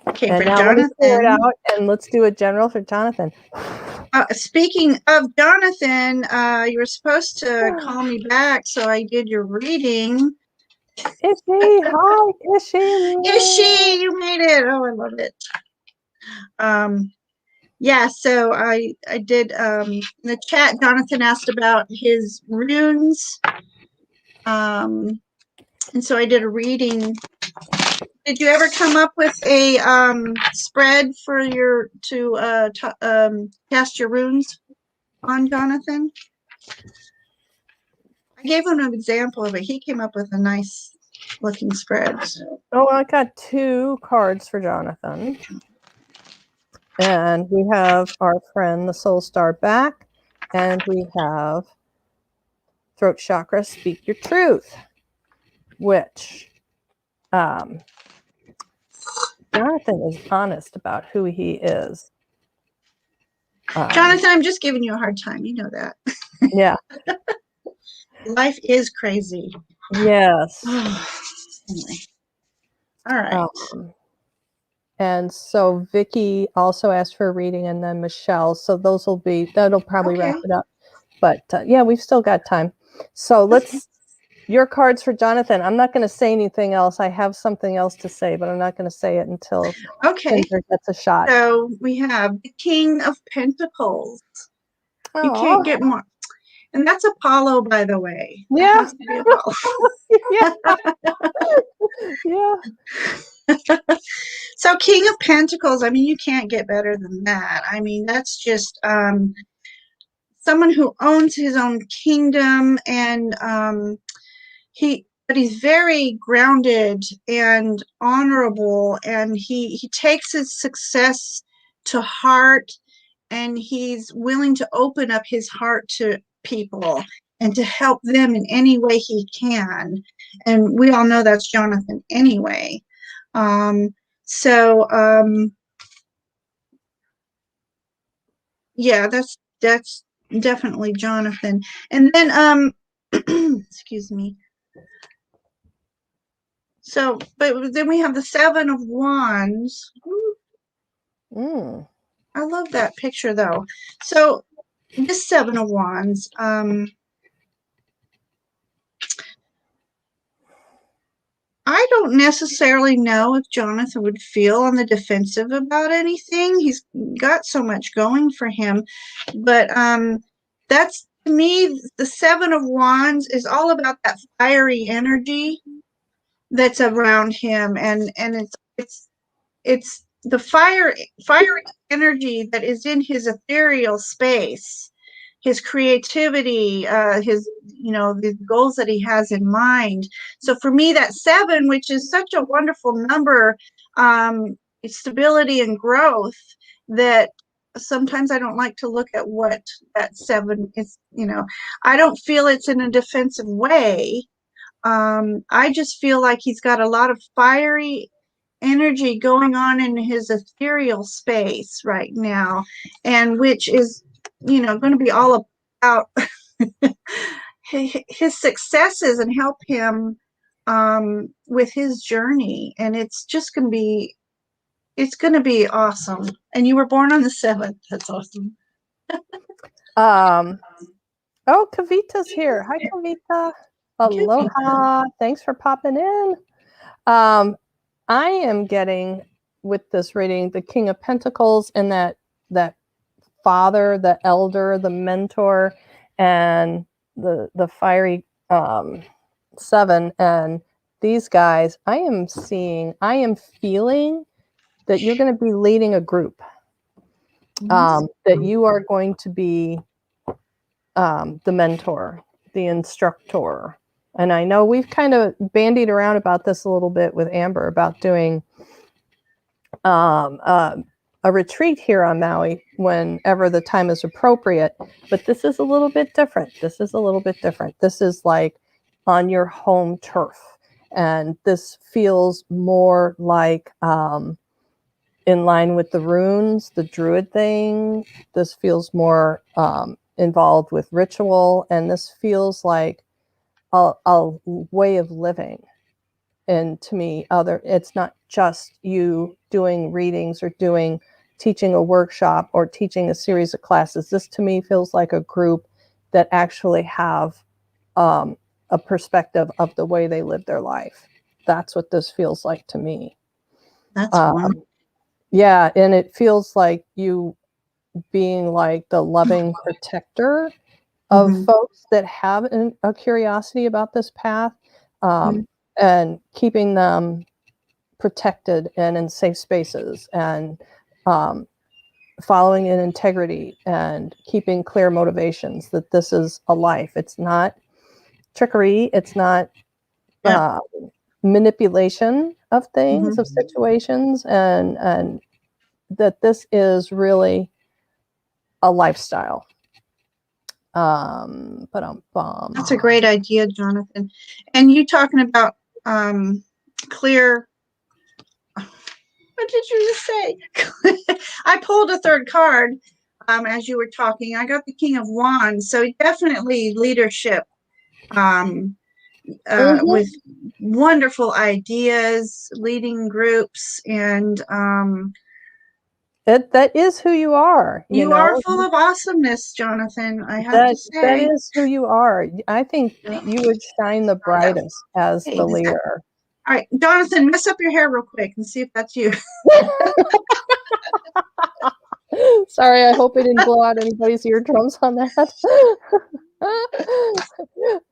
Okay, and for now Jonathan. Let me clear it out and let's do a general for Jonathan. Speaking of Jonathan, you were supposed to call me back, so I did your reading. Is she? Hi, is she? Is she? You made it. Oh, I love it. Yeah, so I did in the chat. Jonathan asked about his runes, and so I did a reading. Did you ever come up with a spread for your to cast your runes on Jonathan? I gave him an example of it. He came up with a nice looking spread. So. Oh, I got 2 cards for Jonathan. And we have our friend, the Soul Star back. And we have Throat Chakra, Speak Your Truth. Which Jonathan is honest about who he is. Jonathan, I'm just giving you a hard time. You know that. Yeah. Life is crazy. Yes. Anyway. All right. And so Vicky also asked for a reading, and then Michelle. So that'll probably wrap it up. But yeah, we've still got time. So let's, your cards for Jonathan. I'm not going to say anything else. I have something else to say, but I'm not going to say it until Ginger gets a shot. So we have the King of Pentacles. Aww. You can't get more. And that's Apollo, by the way. Yeah. Yeah. So King of Pentacles, I mean, you can't get better than that. I mean, that's just someone who owns his own kingdom, and but he's very grounded and honorable, and he takes his success to heart, and he's willing to open up his heart to people and to help them in any way he can. And we all know that's Jonathan anyway. Yeah, that's definitely Jonathan. And then excuse me. So, but then we have the Seven of Wands. I love that picture though. So this Seven of Wands, I don't necessarily know if Jonathan would feel on the defensive about anything. He's got so much going for him. But that's, to me, the Seven of Wands is all about that fiery energy that's around him, and it's the fiery energy that is in his ethereal space, his creativity, the goals that he has in mind. So for me, that 7, which is such a wonderful number, it's stability and growth, that sometimes I don't like to look at what that 7 is. I don't feel it's in a defensive way. I just feel like he's got a lot of fiery energy going on in his ethereal space right now, and which is, going to be all about his successes and help him with his journey. And it's just going to be awesome. And you were born on the 7th. That's awesome. Oh, Kavita's here. Hi, Kavita. Aloha. Thanks for popping in. I am getting, with this reading, the King of Pentacles, and that father, the elder, the mentor, and the fiery 7, and these guys, I am feeling that you're going to be leading a group, that you are going to be the mentor, the instructor. And I know we've kind of bandied around about this a little bit with Amber about doing a retreat here on Maui whenever the time is appropriate. But this is a little bit different. This is like on your home turf. And this feels more like in line with the runes, the druid thing. This feels more involved with ritual. And this feels like a way of living. And to me, it's not just you doing readings or teaching a workshop or teaching a series of classes. This to me feels like a group that actually have a perspective of the way they live their life. That's what this feels like to me. That's wonderful. Yeah, and it feels like you being like the loving protector of folks that have a curiosity about this path, and keeping them protected and in safe spaces, and following in integrity and keeping clear motivations that this is a life. It's not trickery. It's not manipulation of things, of situations, and that this is really a lifestyle. That's a great idea, Jonathan. And you talking about clear. What did you just say? I pulled a third card as you were talking. I got the King of Wands, so definitely leadership with wonderful ideas, leading groups, and that is who you are. You are full of awesomeness, Jonathan. I have to say. That is who you are. I think you would shine the brightest as the leader. All right, Jonathan, mess up your hair real quick and see if that's you. Sorry, I hope I didn't blow out anybody's eardrums on that.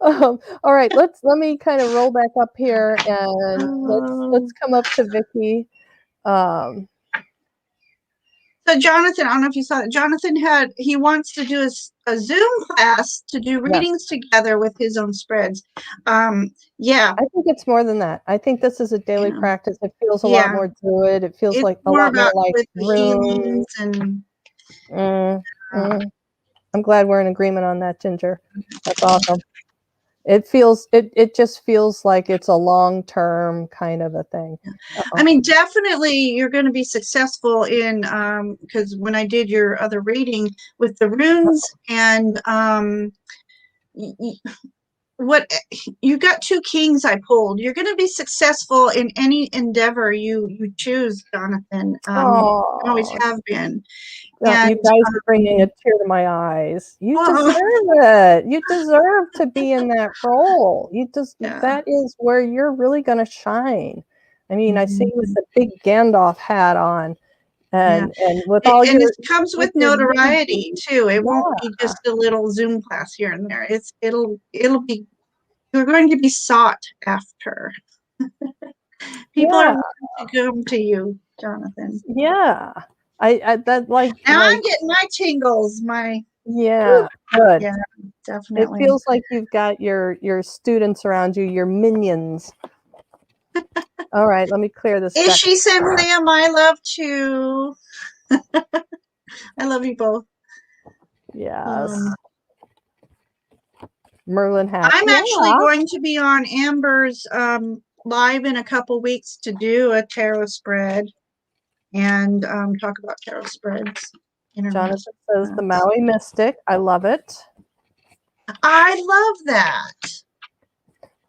All right, let me kind of roll back up here, and let's come up to Vicky. So Jonathan, I don't know if you saw that. Jonathan he wants to do a Zoom class to do readings together with his own spreads. Yeah. I think it's more than that. I think this is a daily practice. It feels a lot more druid. It feels like a lot more like runes. And I'm glad we're in agreement on that, Ginger. That's awesome. It just feels like it's a long-term kind of a thing. I mean, definitely you're going to be successful in, because when I did your other reading with the runes and what you got 2 kings I pulled. You're going to be successful in any endeavor you choose, Jonathan. You always have been. And, you guys are bringing a tear to my eyes. You deserve it. You deserve to be in that role. That is where you're really going to shine. I mean, I see you with the big Gandalf hat on, and with all your. It comes with notoriety too. It won't be just a little Zoom class here and there. It'll be. You're going to be sought after. People are going to come to you, Jonathan. Yeah. I'm getting my tingles. Good. Yeah, definitely. It feels like you've got your students around you, your minions. All right, let me clear this. Ishi sends them my love too. I love you both. Yes. Merlin hat. I'm actually going to be on Amber's live in a couple weeks to do a tarot spread and talk about tarot spreads. Jonathan says the Maui Mystic. I love it. I love that.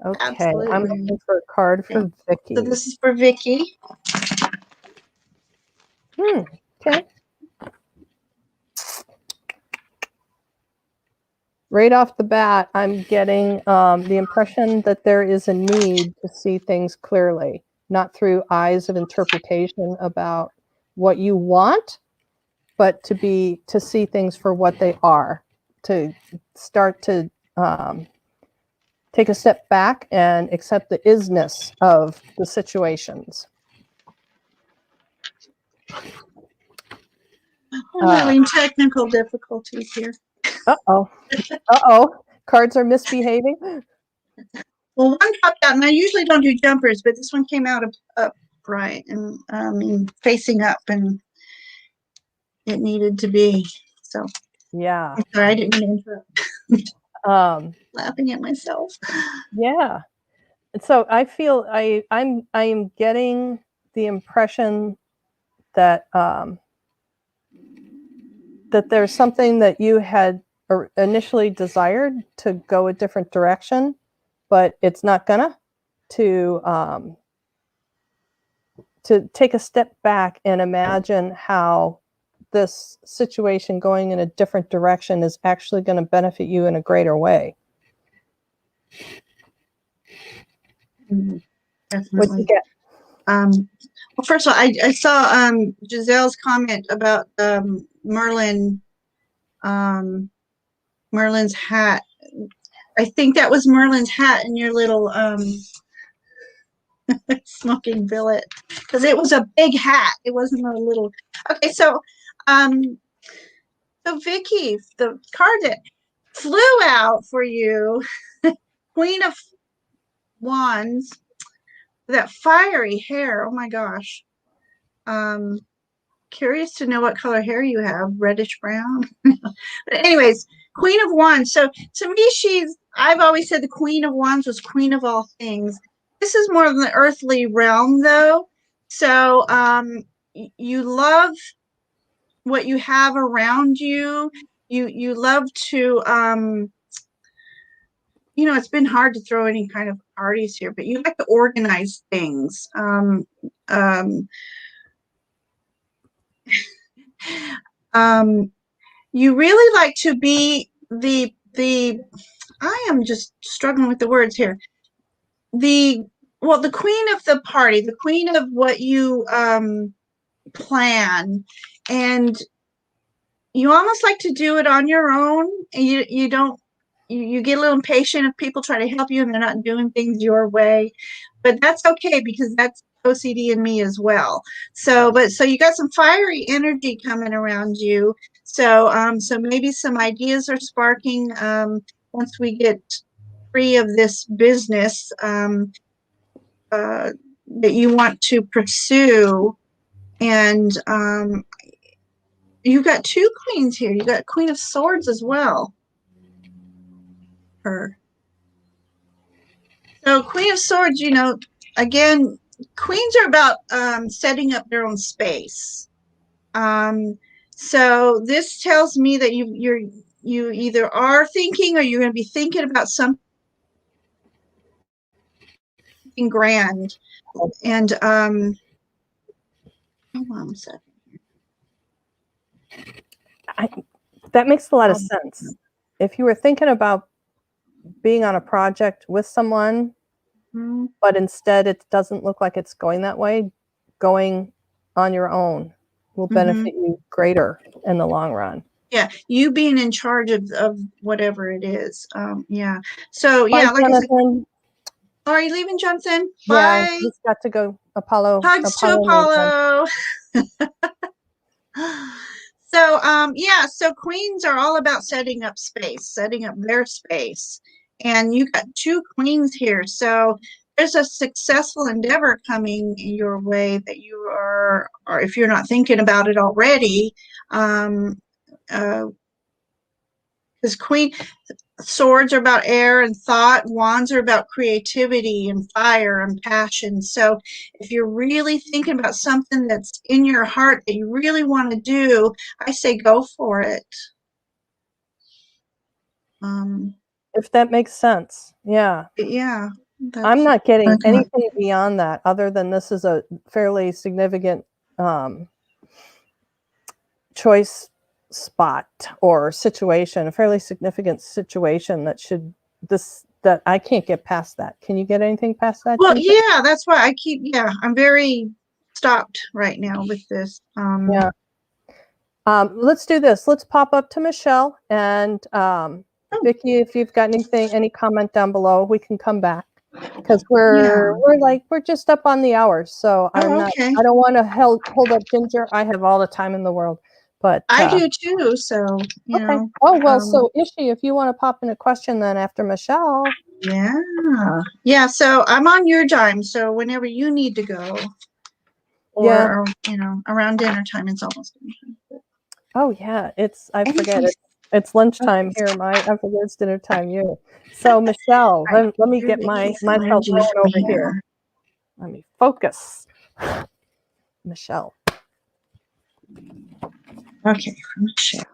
Okay, absolutely. I'm looking for a card for Vicky. So this is for Vicky. Okay. Right off the bat, I'm getting the impression that there is a need to see things clearly, not through eyes of interpretation about what you want, but to see things for what they are, to start to take a step back and accept the isness of the situations. I'm having technical difficulties here. Uh-oh. Uh-oh. Cards are misbehaving. Well, one popped out, and I usually don't do jumpers, but this one came out upright and facing up, and it needed to be. So Yeah. I'm sorry, I didn't mean to interrupt. Um, Laughing at myself. yeah. So I feel I am getting the impression that that there's something that you had initially desired to go a different direction, but it's not gonna, to take a step back and imagine how this situation going in a different direction is actually going to benefit you in a greater way. Definitely. What'd you get? Well, first of all, I saw Giselle's comment about Merlin's hat. I think that was Merlin's hat in your little smoking billet, because it was a big hat. It wasn't a little. Okay, so Vicky, the card that flew out for you, Queen of Wands, that fiery hair. Oh my gosh. Curious to know what color hair you have, reddish brown. But anyways, Queen of Wands. So to me, I've always said the Queen of Wands was queen of all things. This is more of the earthly realm though. So you love what you have around you. You love to it's been hard to throw any kind of parties here, but you like to organize things. You really like to be the I am just struggling with the words here. The queen of the party, the queen of what you plan, and you almost like to do it on your own, and you don't you get a little impatient if people try to help you and they're not doing things your way, but that's okay because that's OCD in me as well. So you got some fiery energy coming around you. So so maybe some ideas are sparking once we get free of this business that you want to pursue. And you got two queens here. You got Queen of Swords as well. Her. So Queen of Swords, again, queens are about setting up their own space. So this tells me that you either are thinking or you're going to be thinking about something grand. And hold on a second. That makes a lot of sense. If you were thinking about being on a project with someone, but instead it doesn't look like it's going that way, going on your own will benefit you greater in the long run. Yeah, you being in charge of whatever it is. Yeah. So Bye, yeah, like Jonathan. are you leaving, Jonathan? Yeah, Bye. he's got to go. Apollo. Hugs to Apollo. So yeah, so queens are all about setting up space, setting up their space. And you got two queens here. So there's a successful endeavor coming your way that you are, or if you're not thinking about it already, because swords are about air and thought, wands are about creativity and fire and passion. So if you're really thinking about something that's in your heart that you really want to do, I say go for it. If that makes sense. Yeah. Yeah. I'm not getting anything beyond that other than this is a fairly significant choice spot or situation, a fairly significant situation that I can't get past that. Can you get anything past that? Well, yeah, that's why I'm very stopped right now with this. Yeah. Let's do this. Let's pop up to Michelle and Vicki, if you've got any comment down below, we can come back because Yeah. we're just up on the hour. So Oh, okay. I don't want to hold up Ginger. I have all the time in the world, but I do too. So, you okay. know. Oh well, so Ishi, if you want to pop in a question then after Michelle. Yeah. Yeah. So I'm on your time. So whenever you need to go, or you know, around dinner time, it's almost dinner time. Oh yeah, I forget it. It's lunchtime here. I forget it's dinner time. You. So Michelle, let me get myself going over here. Let me focus. Michelle. Okay, Michelle.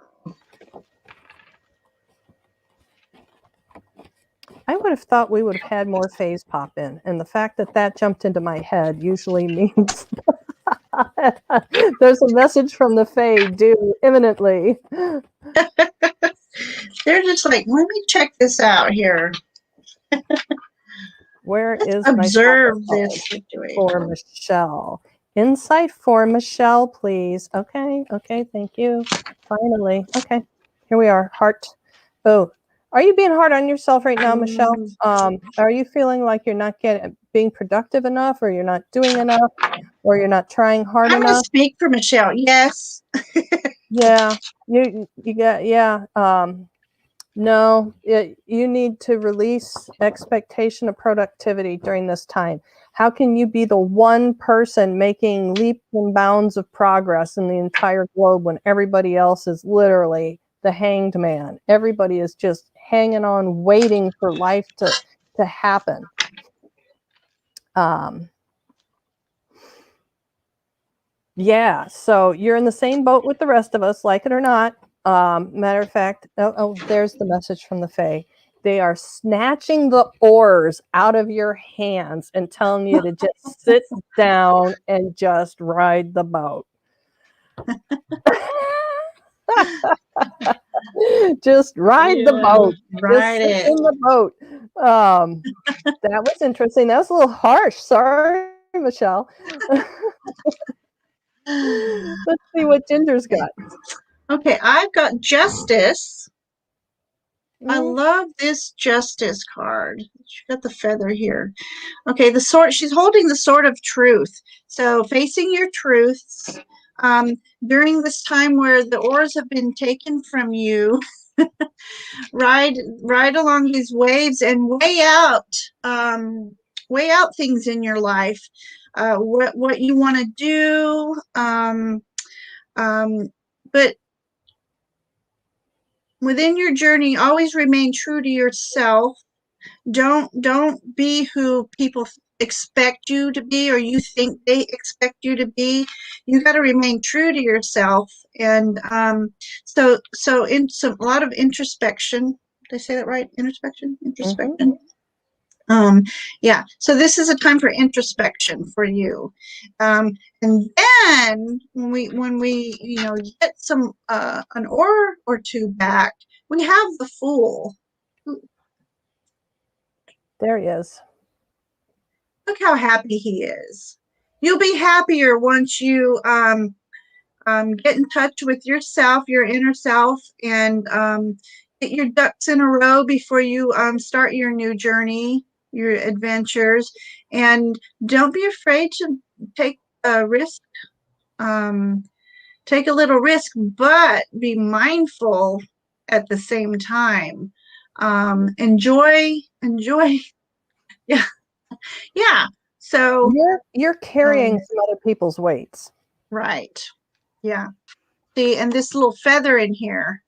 I would have thought we would have had more phase pop in, and the fact that jumped into my head usually means there's a message from the Fae due imminently. They're just like, let me check this out here. Where Let's is observe my this situation for Michelle? Insight for Michelle, please. Okay, thank you. Finally. Okay, here we are. Heart. Oh, are you being hard on yourself right now, Michelle? Are you feeling like you're not being productive enough, or you're not doing enough, or you're not trying hard enough? I'm going to speak for Michelle. Yes. Yeah, you got no, you need to release expectation of productivity during this time. How can you be the one person making leaps and bounds of progress in the entire globe when everybody else is literally the hanged man? Everybody is just hanging on, waiting for life to happen. Yeah, so you're in the same boat with the rest of us, like it or not. Matter of fact, there's the message from the Fae. They are snatching the oars out of your hands and telling you to just sit down and just ride the boat. Just ride the boat. Ride just sit in the boat. That was interesting. That was a little harsh. Sorry, Michelle. Let's see what Ginger's got. Okay, I've got Justice. I love this Justice card. She's got the feather here. Okay, the sword. She's holding the sword of truth. So facing your truths during this time where the oars have been taken from you. ride along these waves and weigh out things in your life. What you want to do. But within your journey, always remain true to yourself. Don't be who people expect you to be or you think they expect you to be. You got to remain true to yourself. And so in a lot of introspection. Did I say that right? Introspection. Yeah, so this is a time for introspection for you. And then when we you know get some an oar or two back, we have the Fool. There he is. Look how happy he is. You'll be happier once you get in touch with yourself, your inner self, and get your ducks in a row before you start your new journey, your adventures. And don't be afraid to take a risk. Take a little risk, but be mindful at the same time. Enjoy. Yeah, yeah. So you're carrying some other people's weights. Right. Yeah. See, and this little feather in here.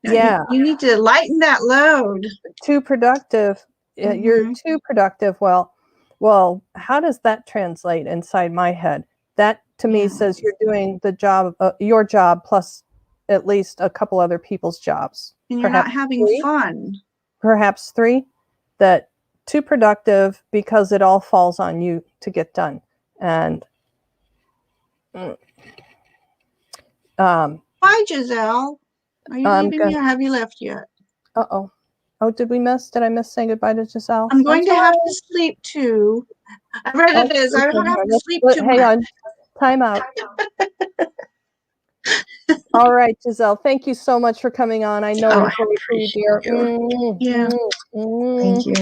Yeah. You need to lighten that load. Too productive. You're too productive. Well, how does that translate inside my head? That to me says you're doing the job, your job, plus at least a couple other people's jobs. And you're not having fun. Perhaps 3. That too productive because it all falls on you to get done. And Bye, Giselle. Are you leaving me or have you left yet? Oh, did I miss saying goodbye to Giselle? I'm going to have to sleep too. I read it as I don't have to sleep too much. Hang on. Time out. All right, Giselle, thank you so much for coming on. I know Oh, we're I very for you, dear. appreciate you. Yeah. Thank you.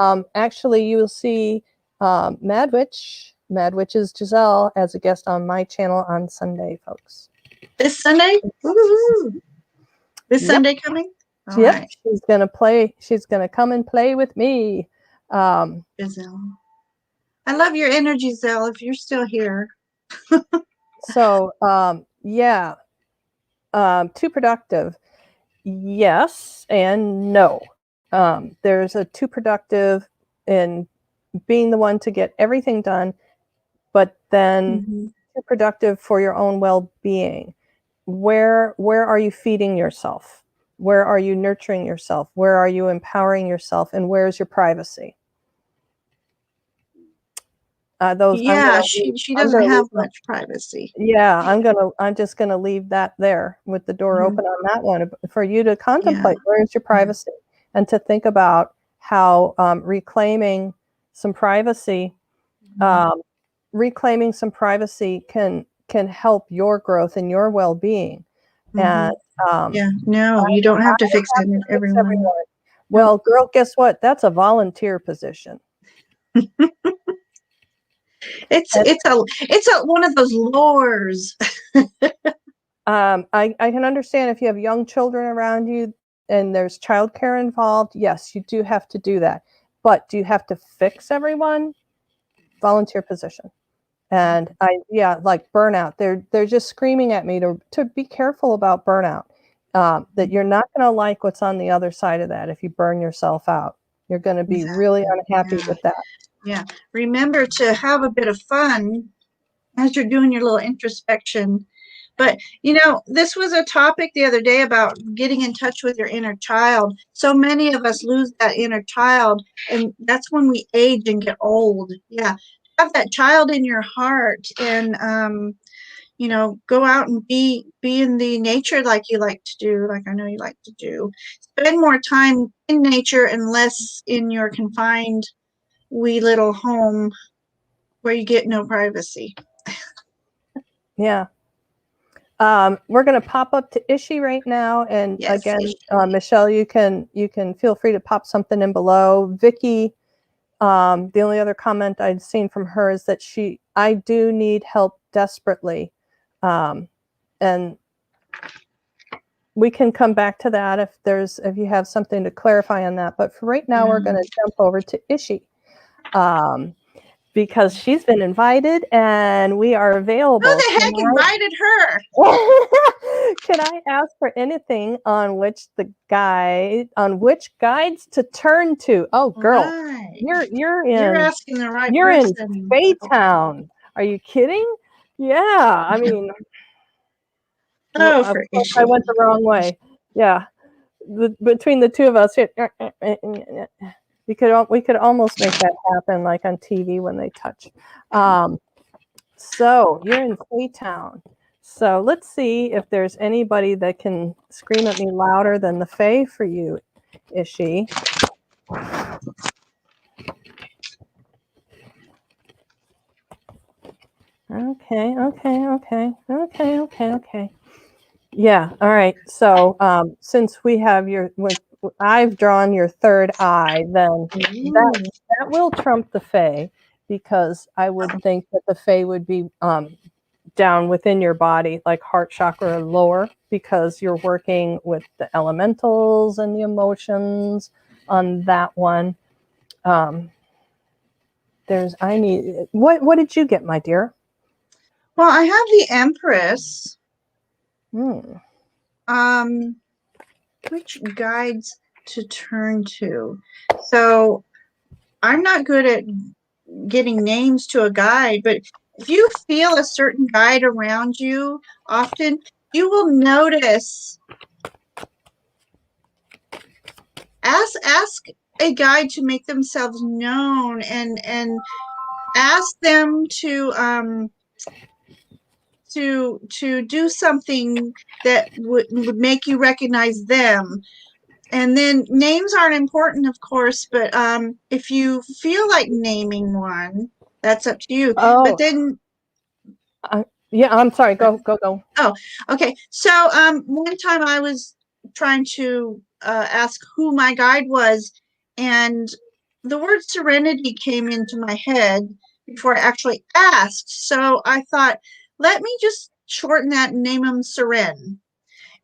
And actually, you will see Mad Witch is Giselle as a guest on my channel on Sunday, folks. This Sunday? Woo-hoo. This Sunday coming? All right. She's gonna play. She's gonna come and play with me. Giselle. I love your energy, Zelle, if you're still here. So, yeah, too productive. Yes and no. There's a too productive in being the one to get everything done, but then too productive for your own well-being. Where are you feeding yourself? Where are you nurturing yourself? Where are you empowering yourself? And where's your privacy? She doesn't have much privacy. Yeah, I'm just gonna leave that there with the door open on that one for you to contemplate. Where's your privacy? And to think about how reclaiming some privacy can help your growth and your well-being. And no, you don't have to fix everyone. Well, girl, guess what? That's a volunteer position. It's one of those lures. I can understand if you have young children around you and there's childcare involved. Yes, you do have to do that. But do you have to fix everyone? Volunteer position. And like burnout. They're just screaming at me to be careful about burnout. That you're not going to like what's on the other side of that if you burn yourself out. You're going to be really unhappy with that. Yeah. Remember to have a bit of fun as you're doing your little introspection. But, this was a topic the other day about getting in touch with your inner child. So many of us lose that inner child, and that's when we age and get old. Yeah. Have that child in your heart and, go out and be in the nature like you like to do, like I know you like to do. Spend more time in nature and less in your confined wee little home where you get no privacy. Yeah. We're going to pop up to Ishi right now. And again, Michelle, you can feel free to pop something in below. Vicky, the only other comment I'd seen from her is that I do need help desperately. And we can come back to that if you have something to clarify on that. But for right now, we're going to jump over to Ishi. Because she's been invited and we are available. Who the heck invited her? Can I ask for anything on which guides to turn to? Oh, girl, you're asking the right you're person. In Fae Town. Are you kidding? Yeah, I mean, I went the wrong way. Yeah, between the two of us, we could almost make that happen like on TV when they touch. So you're in Fae Town. So let's see if there's anybody that can scream at me louder than the Fae for you, Ishi. Okay. Yeah, all right. So since I've drawn your third eye, then that will trump the Fae, because I would think that the Fae would be down within your body, like heart chakra or lower, because you're working with the elementals and the emotions on that one. What did you get, my dear? Well, I have the Empress. Which guides to turn to? So I'm not good at getting names to a guide, but if you feel a certain guide around you, often you will notice. Ask a guide to make themselves known, and ask them to do something that would make you recognize them. And then names aren't important, of course, but if you feel like naming one, that's up to you. Oh, but then Yeah, I'm sorry. Go. Oh, okay. So one time I was trying to ask who my guide was, and the word serenity came into my head before I actually asked. So I thought, let me just shorten that and name him Seren.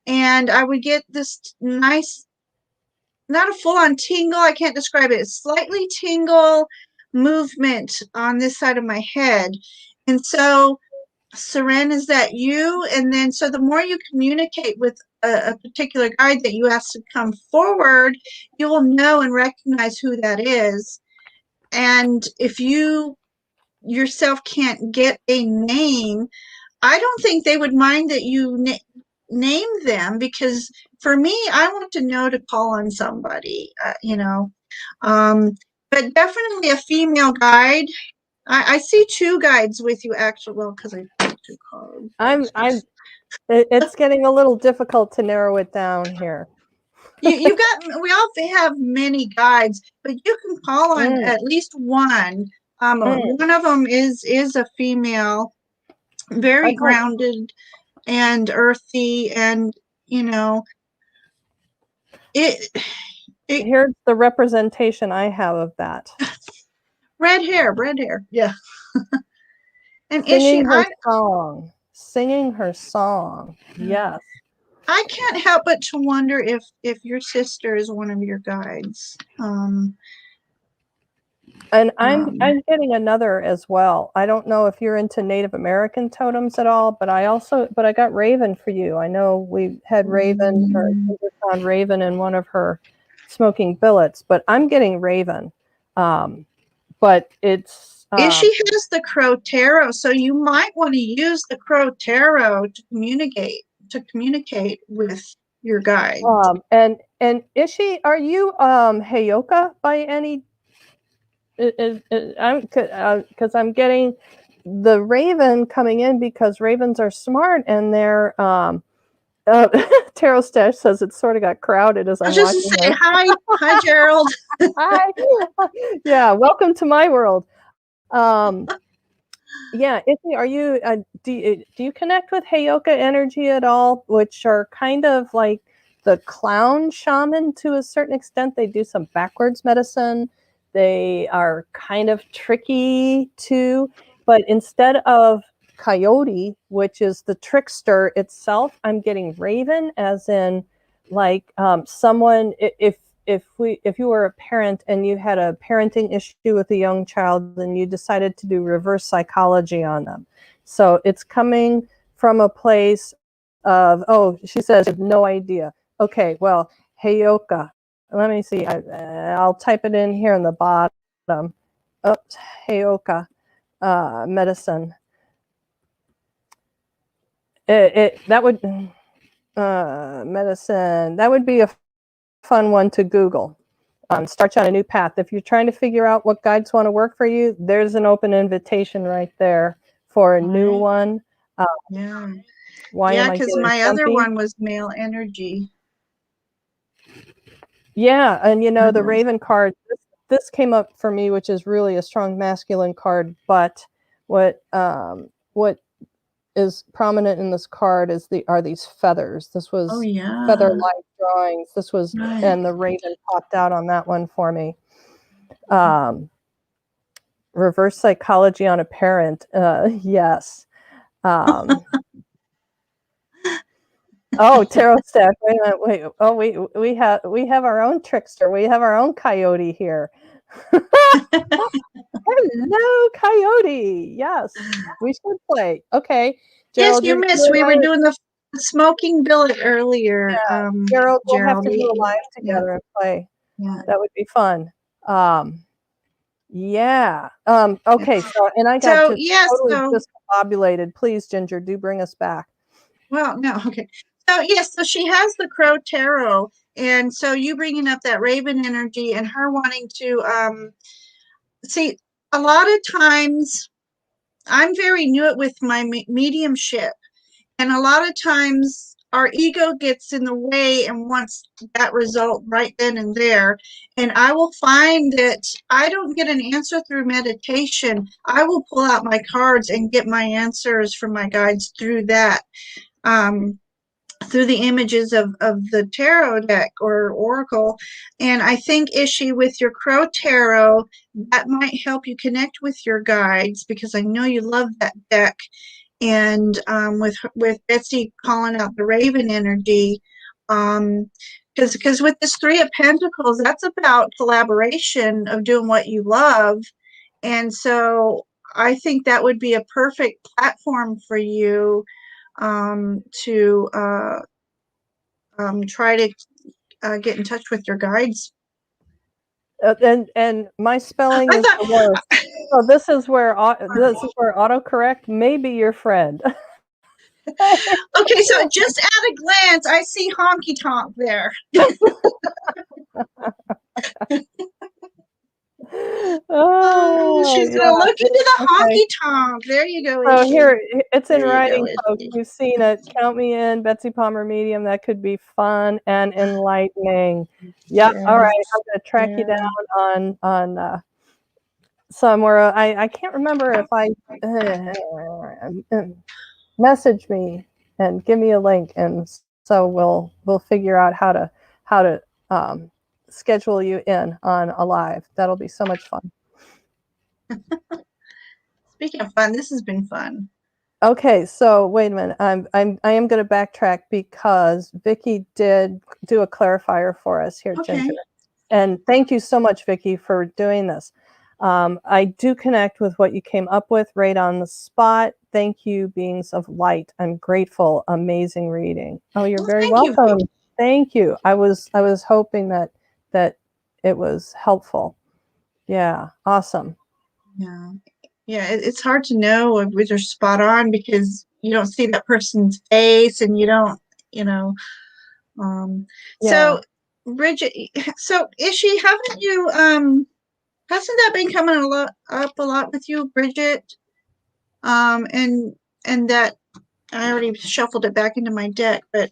And I would get this nice, not a full-on tingle, I can't describe it, slightly tingle movement on this side of my head. And so Seren, is that you? And then, so the more you communicate with a particular guide that you ask to come forward, you will know and recognize who that is. And if you yourself can't get a name, I don't think they would mind that you name them, because for me, I want to know to call on somebody, um, but definitely a female guide. I see two guides with you, actually. Well, because I picked two cards. It's getting a little difficult to narrow it down here. You got. We all have many guides, but you can call on at least one. One of them is a female, very grounded and earthy, and you know, it. Here's the representation I have of that. Red hair, yeah. And singing her song. Yes. I can't help but to wonder if your sister is one of your guides. And I'm getting another as well. I don't know if you're into Native American totems at all, but I got Raven for you. I know we had Raven, or Ginger found Raven in one of her smoking billets, but I'm getting Raven. But it's she has the Crow Tarot, so you might want to use the Crow Tarot to communicate with your guide. And is she? Are you Heyoka by any? Because I'm getting the Raven coming in, because ravens are smart, and they're Tarot Stash says it sort of got crowded as I'm watching. Say hi Gerald. Hi. Yeah, welcome to my world. Yeah, Izzy, are you do you connect with Heyoka energy at all, which are kind of like the clown shaman to a certain extent? They do some backwards medicine. They are kind of tricky too, but instead of coyote, which is the trickster itself, I'm getting raven, as in like someone, if you were a parent and you had a parenting issue with a young child, then you decided to do reverse psychology on them. So it's coming from a place of, oh, she says, I have no idea. Okay, well, Heyoka. Let me see. I'll type it in here in the bottom. Oops, Heyoka medicine. That would medicine. That would be a fun one to Google. Start you on a new path. If you're trying to figure out what guides want to work for you, there's an open invitation right there for a new one. Yeah. Why am I because my other one was male energy. Yeah, and the Raven card, this came up for me, which is really a strong masculine card, but what is prominent in this card are these feathers. This was feather light drawings. This was, and the raven popped out on that one for me. Reverse psychology on a parent. Yes. Oh, tarot stack. Wait a minute. Wait. Oh, we have our own trickster. We have our own coyote here. Hello, coyote. Yes, we should play. Okay, Gerald, yes, you missed. We were doing the smoking billet earlier. Yeah, Gerald, we'll have to do a live together and play. Yeah, that would be fun. Yeah. Okay. So, and I got totally discombobulated. Please, Ginger, do bring us back. Well, no. Okay. So yes, so she has the Crow Tarot, and so you bringing up that Raven energy and her wanting to see. A lot of times, I'm very new with my mediumship, and a lot of times our ego gets in the way and wants that result right then and there. And I will find that I don't get an answer through meditation. I will pull out my cards and get my answers from my guides through that, through the images of the tarot deck or oracle. And I think, Ishi, with your Crow Tarot, that might help you connect with your guides, because I know you love that deck. And with Betsy calling out the Raven energy, because with this Three of Pentacles, that's about collaboration of doing what you love. And so I think that would be a perfect platform for you, to try to get in touch with your guides. And my spelling I is thought, the worst. So this is where autocorrect may be your friend. okay, so just at a glance, I see honky tonk there. Oh, She's yeah. gonna look into the Okay. honky tonk. There you go, So Ishi. here, it's in There you writing, go, folks. Ishi. You've seen it. Count me in, Betsy Palmer Medium. That could be fun and enlightening. Yeah. All right. I'm gonna track you down on somewhere. I can't remember if I message me and give me a link, and so we'll figure out how to schedule you in on a live. That'll be so much fun. Speaking of fun, this has been fun. Okay, so wait a minute. I am going to backtrack because Vicki did do a clarifier for us here, Okay. Ginger. And thank you so much, Vicki, for doing this. I do connect with what you came up with right on the spot. Thank you, beings of light. I'm grateful. Amazing reading. Oh, you're very welcome. Thank you. I was hoping that it was helpful. Yeah, awesome. Yeah, it's hard to know if they're spot on because you don't see that person's face and you don't, So Bridget, so Ishi, haven't you hasn't that been coming up a lot with you, Bridget? And that I already shuffled it back into my deck, but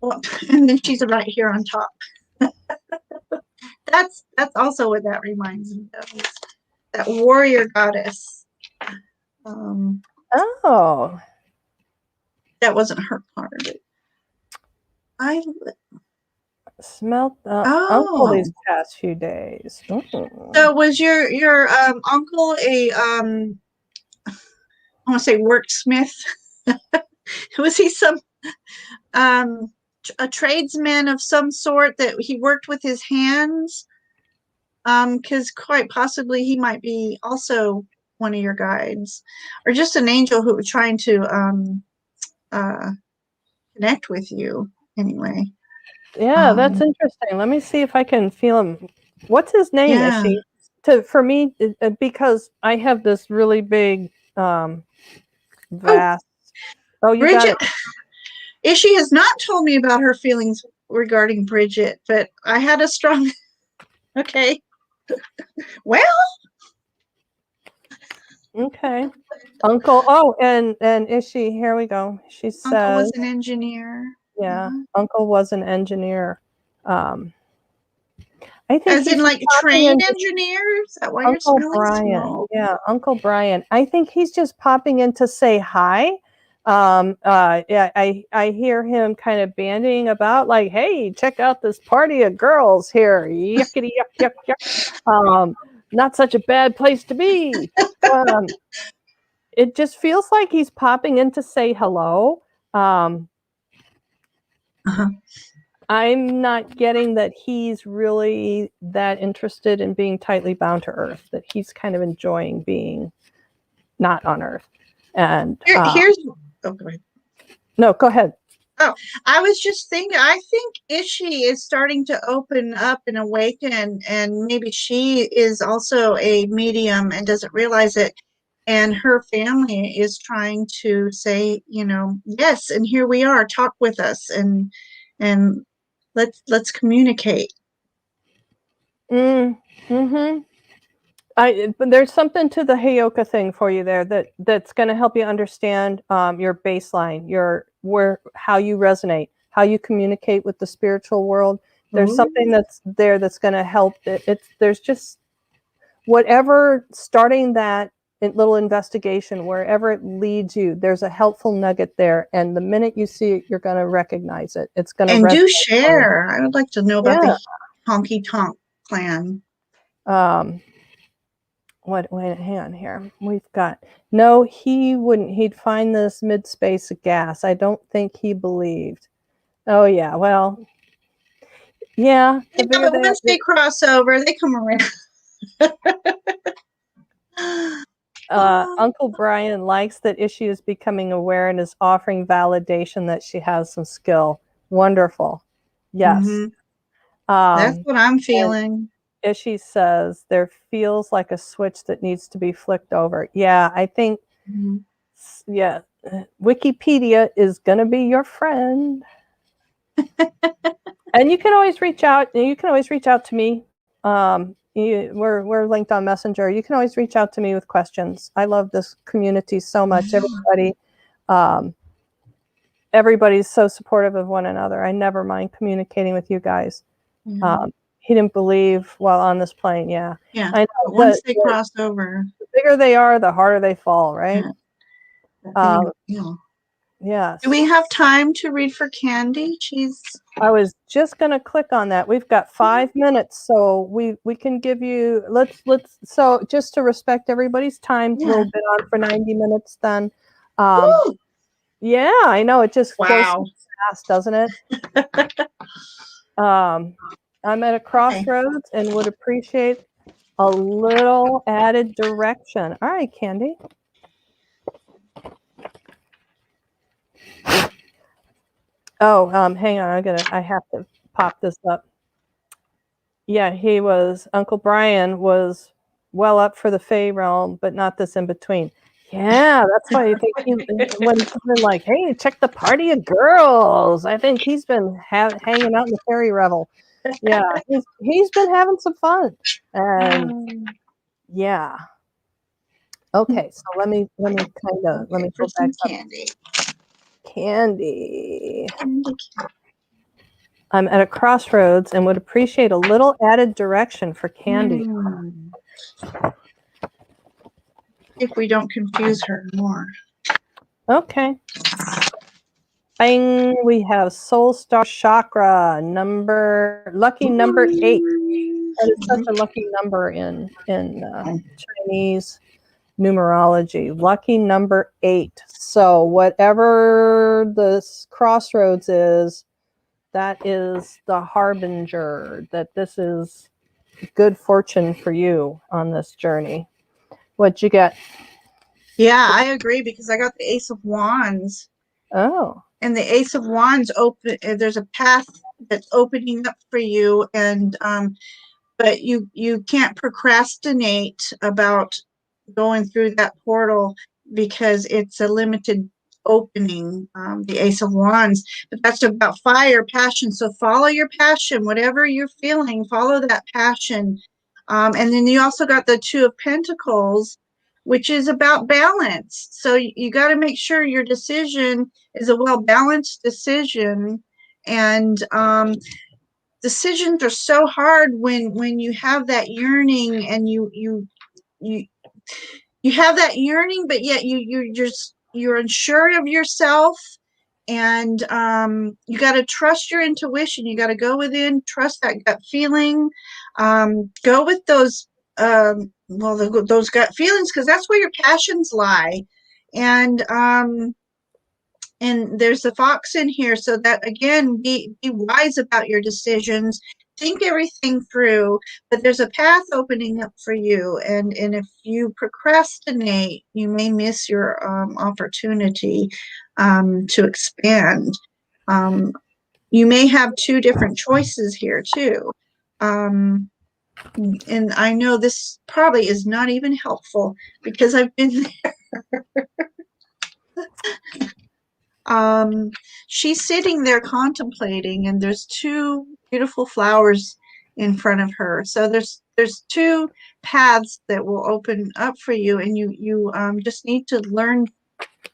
well, and then she's right here on top. That's also what that reminds me of. That warrior goddess. Oh, that wasn't her card. I smelt uncle these past few days. So was your uncle a I want to say worksmith? Was he some a tradesman of some sort that he worked with his hands? Because quite possibly he might be also one of your guides, or just an angel who was trying to connect with you anyway. Yeah, that's interesting. Let me see if I can feel him. What's his name? Yeah. Is she for me because I have this really big vast. Oh, you Bridget, got it. Ishi has not told me about her feelings regarding Bridget, but I had a strong. Okay. Well. Okay. Uncle. Oh, and Ishi. Here we go. She says Uncle was an engineer. Yeah, Uncle was an engineer. I think as he's in like train engineer. Is that why you're smelling smoke? Yeah, Uncle Brian. I think he's just popping in to say hi. Yeah, I hear him kind of bandying about like, hey, check out this party of girls here. Yuckity yuck yuck yuck. Not such a bad place to be. It just feels like he's popping in to say hello. I'm not getting that he's really that interested in being tightly bound to Earth, that he's kind of enjoying being not on Earth. And here's oh, go ahead. No, go ahead. Oh, I was just thinking, I think Ishi is starting to open up and awaken, and maybe she is also a medium and doesn't realize it. And her family is trying to say, yes, and here we are, talk with us, and let's communicate. Mm-hmm. But there's something to the Heyoka thing for you there that's going to help you understand your baseline, how you resonate, how you communicate with the spiritual world. There's something that's there that's going to help. There's just whatever, starting that little investigation, wherever it leads you, there's a helpful nugget there. And the minute you see it, you're going to recognize it. It's going to And resonate. do share. I would like to know about the Honky Tonk Clan. Wait, hang on here. We've got, no, he wouldn't. He'd find this mid-space gas. I don't think he believed. Oh, yeah. Well, yeah. Yeah, but once they cross over, they come around. Uncle Brian likes that Ishii is becoming aware and is offering validation that she has some skill. Wonderful. Yes. Mm-hmm. That's what I'm feeling. Ishii says there feels like a switch that needs to be flicked over. Yeah, I think, yeah, Wikipedia is going to be your friend. And you can always reach out. You can always reach out to me. We're linked on Messenger. You can always reach out to me with questions. I love this community so much. Everybody's so supportive of one another. I never mind communicating with you guys. He didn't believe while on this plane. Yeah. Yeah. I know. Once they cross over, the bigger they are, the harder they fall, right? Yes. Do we have time to read for Candy? I was just going to click on that. We've got 5 minutes, so we can give you, so just to respect everybody's time, we'll been on for 90 minutes then. Yeah, I know, it just goes so fast, doesn't it? I'm at a crossroads and would appreciate a little added direction. All right, Candy. Oh, hang on. I have to pop this up. Yeah, Uncle Brian was well up for the Fae realm, but not this in between. Yeah, that's why I think when he's been like, hey, check the party of girls. I think he's been hanging out in the fairy revel. Yeah, he's been having some fun. And yeah. Okay, so let me go back up. Candy. I'm at a crossroads and would appreciate a little added direction for Candy. If we don't confuse her more. Okay. Bang, we have Soul Star Chakra, lucky number 8. That is such a lucky number in Chinese numerology. Lucky number 8. So whatever this crossroads is, that is the harbinger that this is good fortune for you on this journey. What'd you get? Yeah, I agree, because I got the Ace of Wands. Oh. And the Ace of Wands there's a path that's opening up for you, and but you can't procrastinate about going through that portal because it's a limited opening, the Ace of Wands. But that's about fire, passion. So follow your passion, whatever you're feeling, follow that passion. And then you also got the Two of Pentacles, which is about balance. So you got to make sure your decision is a well-balanced decision. And decisions are so hard when you have that yearning, and you have that yearning, but yet you're unsure of yourself. And you got to trust your intuition. You got to go within, trust that gut feeling, go with those those gut feelings, because that's where your passions lie. And there's a fox in here, so that, again, be wise about your decisions, think everything through. But there's a path opening up for you, and if you procrastinate, you may miss your opportunity to expand. You may have 2 different choices here too. And I know this probably is not even helpful, because I've been there. She's sitting there contemplating, and there's 2 beautiful flowers in front of her. So there's 2 paths that will open up for you, and you just need to learn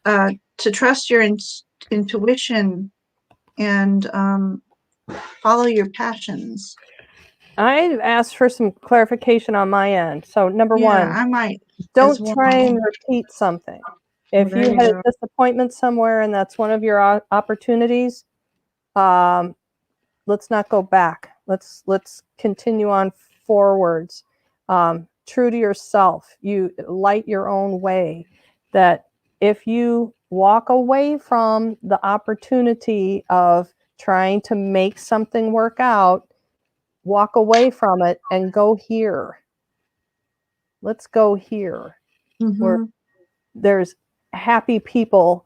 to trust your intuition and follow your passions. I asked for some clarification on my end. So number Yeah, one, I might as don't well. try and repeat something. If There you you had a go. disappointment somewhere and that's one of your opportunities, let's not go back. Let's continue on forwards. True to yourself, you light your own way. That if you walk away from the opportunity of trying to make something work out, walk away from it and go here. Let's go here. Where there's happy people,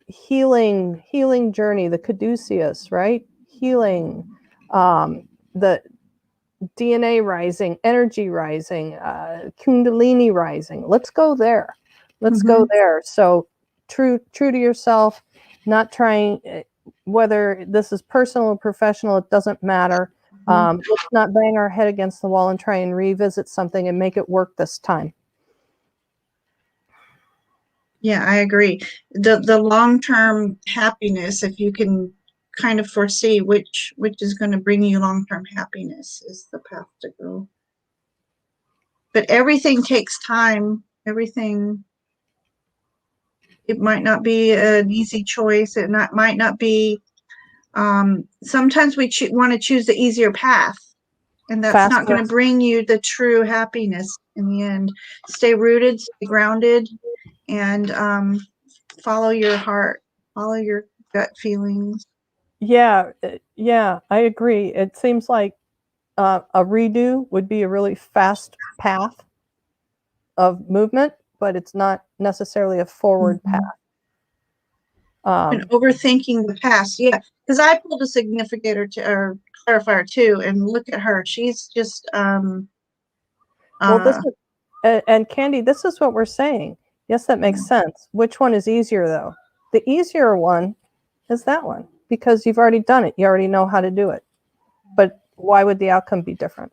healing journey, the caduceus, right? Healing, the DNA rising, energy rising, kundalini rising. Let's go there. Let's go there. So true to yourself, not trying, whether this is personal or professional, it doesn't matter. Let's not bang our head against the wall and try and revisit something and make it work this time. Yeah, I agree. The long-term happiness, if you can kind of foresee which is going to bring you long-term happiness, is the path to go. But everything takes time. Everything, it might not be an easy choice. It might not be. Sometimes we want to choose the easier path, and that's not going to bring you the true happiness in the end. Stay rooted, stay grounded, and follow your heart, follow your gut feelings. Yeah, I agree. It seems like a redo would be a really fast path of movement, but it's not necessarily a forward path. And overthinking the past, yeah, because I pulled a significator or clarifier too, and look at her. She's just well, this is, and Candy, this is what we're saying. Yes, that makes sense. Which one is easier though? The easier one is that one because you've already done it. You already know how to do it. But why would the outcome be different?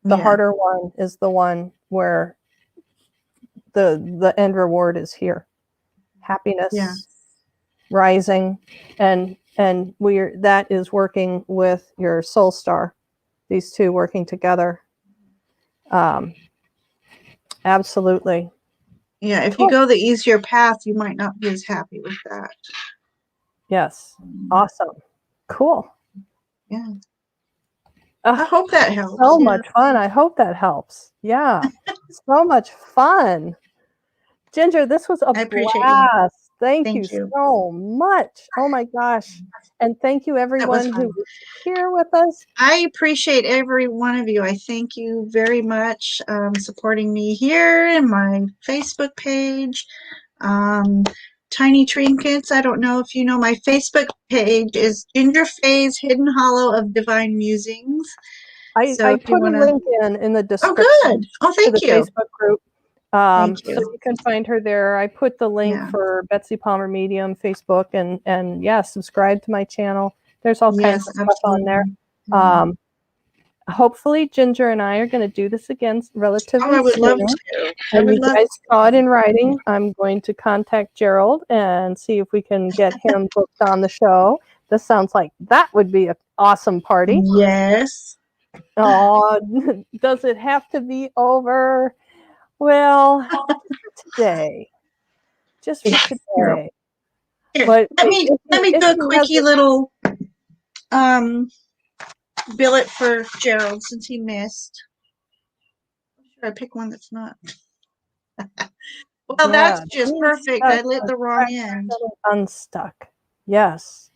The harder one is the one where the end reward is here. Happiness, rising, and that is working with your soul star. These two working together. Absolutely. Yeah, if you go the easier path, you might not be as happy with that. Yes. Awesome. Cool. Yeah. I hope that helps. So much fun. I hope that helps. Yeah. So much fun. Ginger, this was a blast. Thank you so much. Oh my gosh. And thank you everyone who was here with us. I appreciate every one of you. I thank you very much supporting me here in my Facebook page. Tiny Trinkets. I don't know if you know, my Facebook page is Ginger Fae's Hidden Hollow of Divine Musings. I put a link in the description. Oh, good. Oh, thank you. Facebook group. Thank you. So you can find her there. I put the link for Betsy Palmer Medium, Facebook, and yeah, subscribe to my channel. There's all kinds of stuff on there. Hopefully Ginger and I are going to do this again relatively soon. I would love to. And you guys saw it in writing. I'm going to contact Gerald and see if we can get him booked on the show. This sounds like that would be an awesome party. Yes. Oh, does it have to be over? Well, today. Just for today. Here, but let me do a quickie little billet for Gerald since he missed. Should I pick one that's not? Well, that's just perfect. I lit the wrong end. Unstuck. Yes.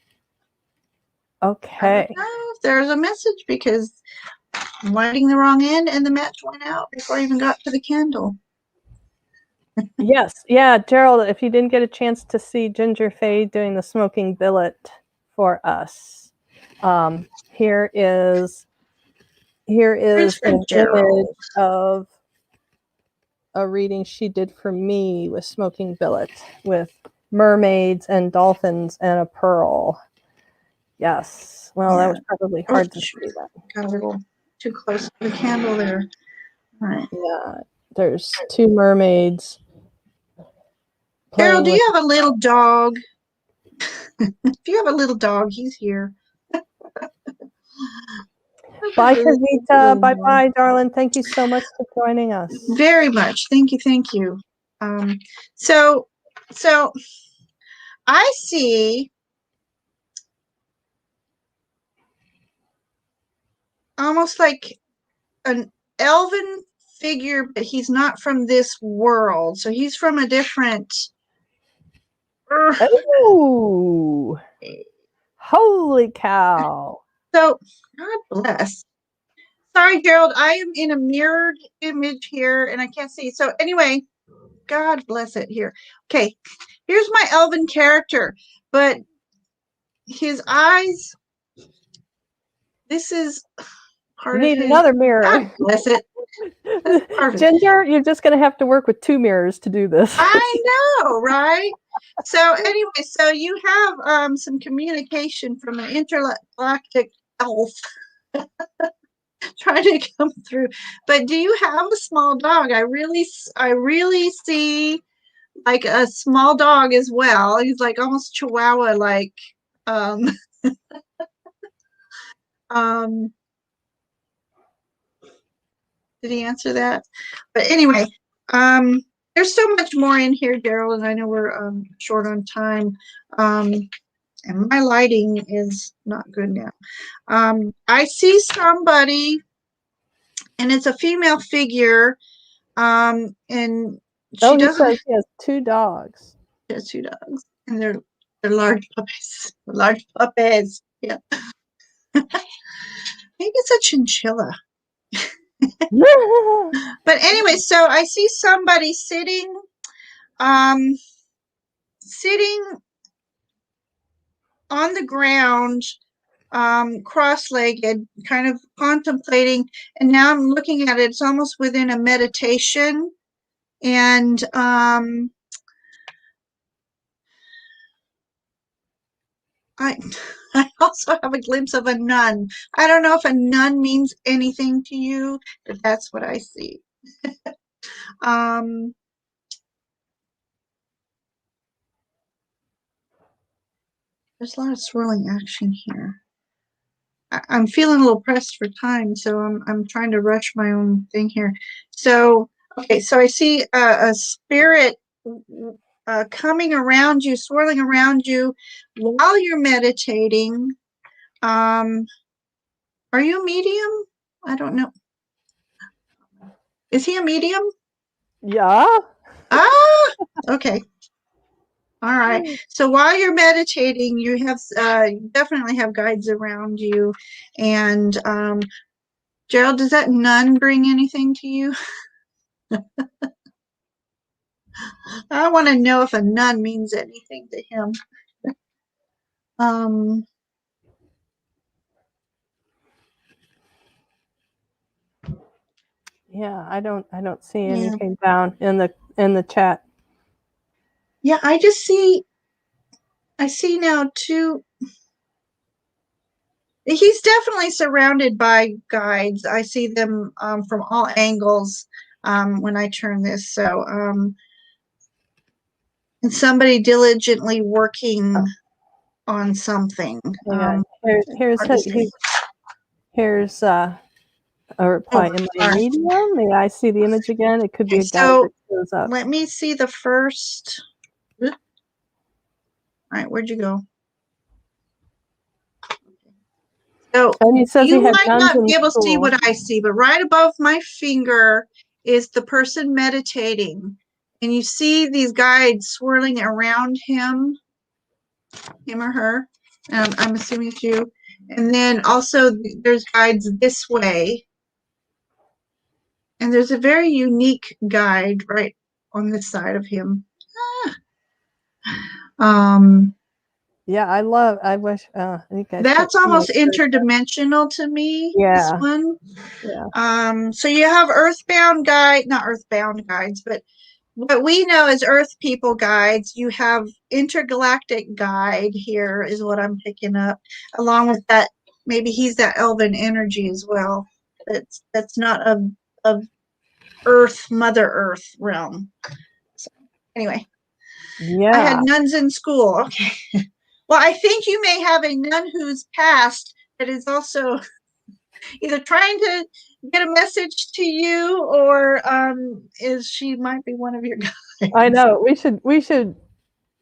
Okay. I don't know if there's a message because I'm lighting the wrong end and the match went out before I even got to the candle. Yes. Yeah, Gerald, if you didn't get a chance to see Ginger Fae doing the smoking billet for us, here is an image of a reading she did for me with smoking billet with mermaids and dolphins and a pearl. Yes. Well, that was probably hard to see that. Got a little too close to the candle there. All right. Yeah. There's two mermaids. Carol, do you have a little dog? If you have a little dog, he's here. Bye, Kavita. Bye-bye, darling. Thank you so much for joining us. Very much. Thank you. Thank you. So I see almost like an elven figure, but he's not from this world. So he's from a different. Oh, holy cow. So God bless. Sorry, Gerald, I am in a mirrored image here and I can't see. So anyway, God bless it here. Okay, here's my elven character, but his eyes, this is part You of need his. another mirror. God bless it. Ginger, you're just going to have to work with 2 mirrors to do this. I know, right? So anyway, so you have some communication from an intergalactic elf trying to come through. But do you have a small dog? I really see like a small dog as well. He's like almost Chihuahua like. Um, um, did he answer that? But anyway, there's so much more in here, Daryl, and I know we're short on time. And my lighting is not good now. I see somebody, and it's a female figure, and she doesn't. She has 2 dogs. She has 2 dogs, and they're large puppies. Large puppies. Yeah. Maybe it's a chinchilla. But anyway, so I see somebody sitting on the ground, cross-legged, kind of contemplating, and now I'm looking at it, it's almost within a meditation, and I also have a glimpse of a nun. I don't know if a nun means anything to you, but that's what I see. There's a lot of swirling action here. I'm feeling a little pressed for time, so I'm trying to rush my own thing here. So, okay, so I see a spirit coming around you, swirling around you while you're meditating. Are you a medium? I don't know. Is he a medium? Yeah. Ah, okay. All right. So while you're meditating, you have definitely have guides around you. And Gerald, does that nun bring anything to you? I want to know if a nun means anything to him. Yeah, I don't see anything down in the chat. Yeah, I see now 2. He's definitely surrounded by guides. I see them from all angles when I turn this. So, and somebody diligently working on something. Here's a reply. Am I a medium? May I see the image again? It could be a guide that shows up. Let me see the first. All right, where'd you go? So you might not be able to see what I see, but right above my finger is the person meditating. And you see these guides swirling around him or her. I'm assuming it's you. And then also there's guides this way. And there's a very unique guide right on this side of him. Yeah, I wish you guys that's almost interdimensional to me. Yeah. This one. Yeah. So you have not earthbound guides, but what we know as Earth people guides. You have intergalactic guide here is what I'm picking up, along with that. Maybe he's that elven energy as well. That's not of Earth, Mother Earth realm. So anyway, yeah, I had nuns in school. Okay. Well, I think you may have a nun who's passed that is also either trying to get a message to you, or is she might be one of your guys. I know we should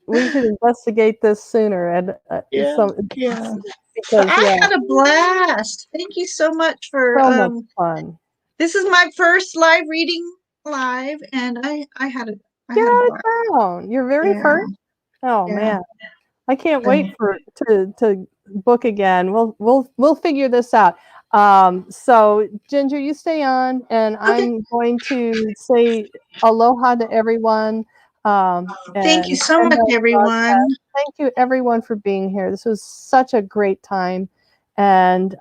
investigate this sooner, and because I had a blast. Thank you so much for so much fun. This is my first live reading live, and I had a blast. You're very first. Oh man, I can't wait to book again. We'll figure this out. So Ginger, you stay on, and I'm going to say aloha to everyone. Thank you so much, everyone. Thank you, everyone, for being here. This was such a great time, and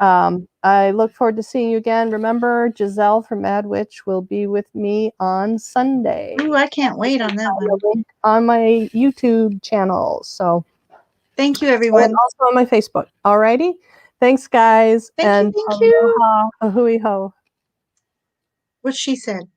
I look forward to seeing you again. Remember, Giselle from Mad Witch will be with me on Sunday. Ooh, I can't wait on that one. On my YouTube channel. So thank you, everyone. And also on my Facebook. Alrighty. Thanks, guys. Thank you. Aloha, a hui ho. What she said.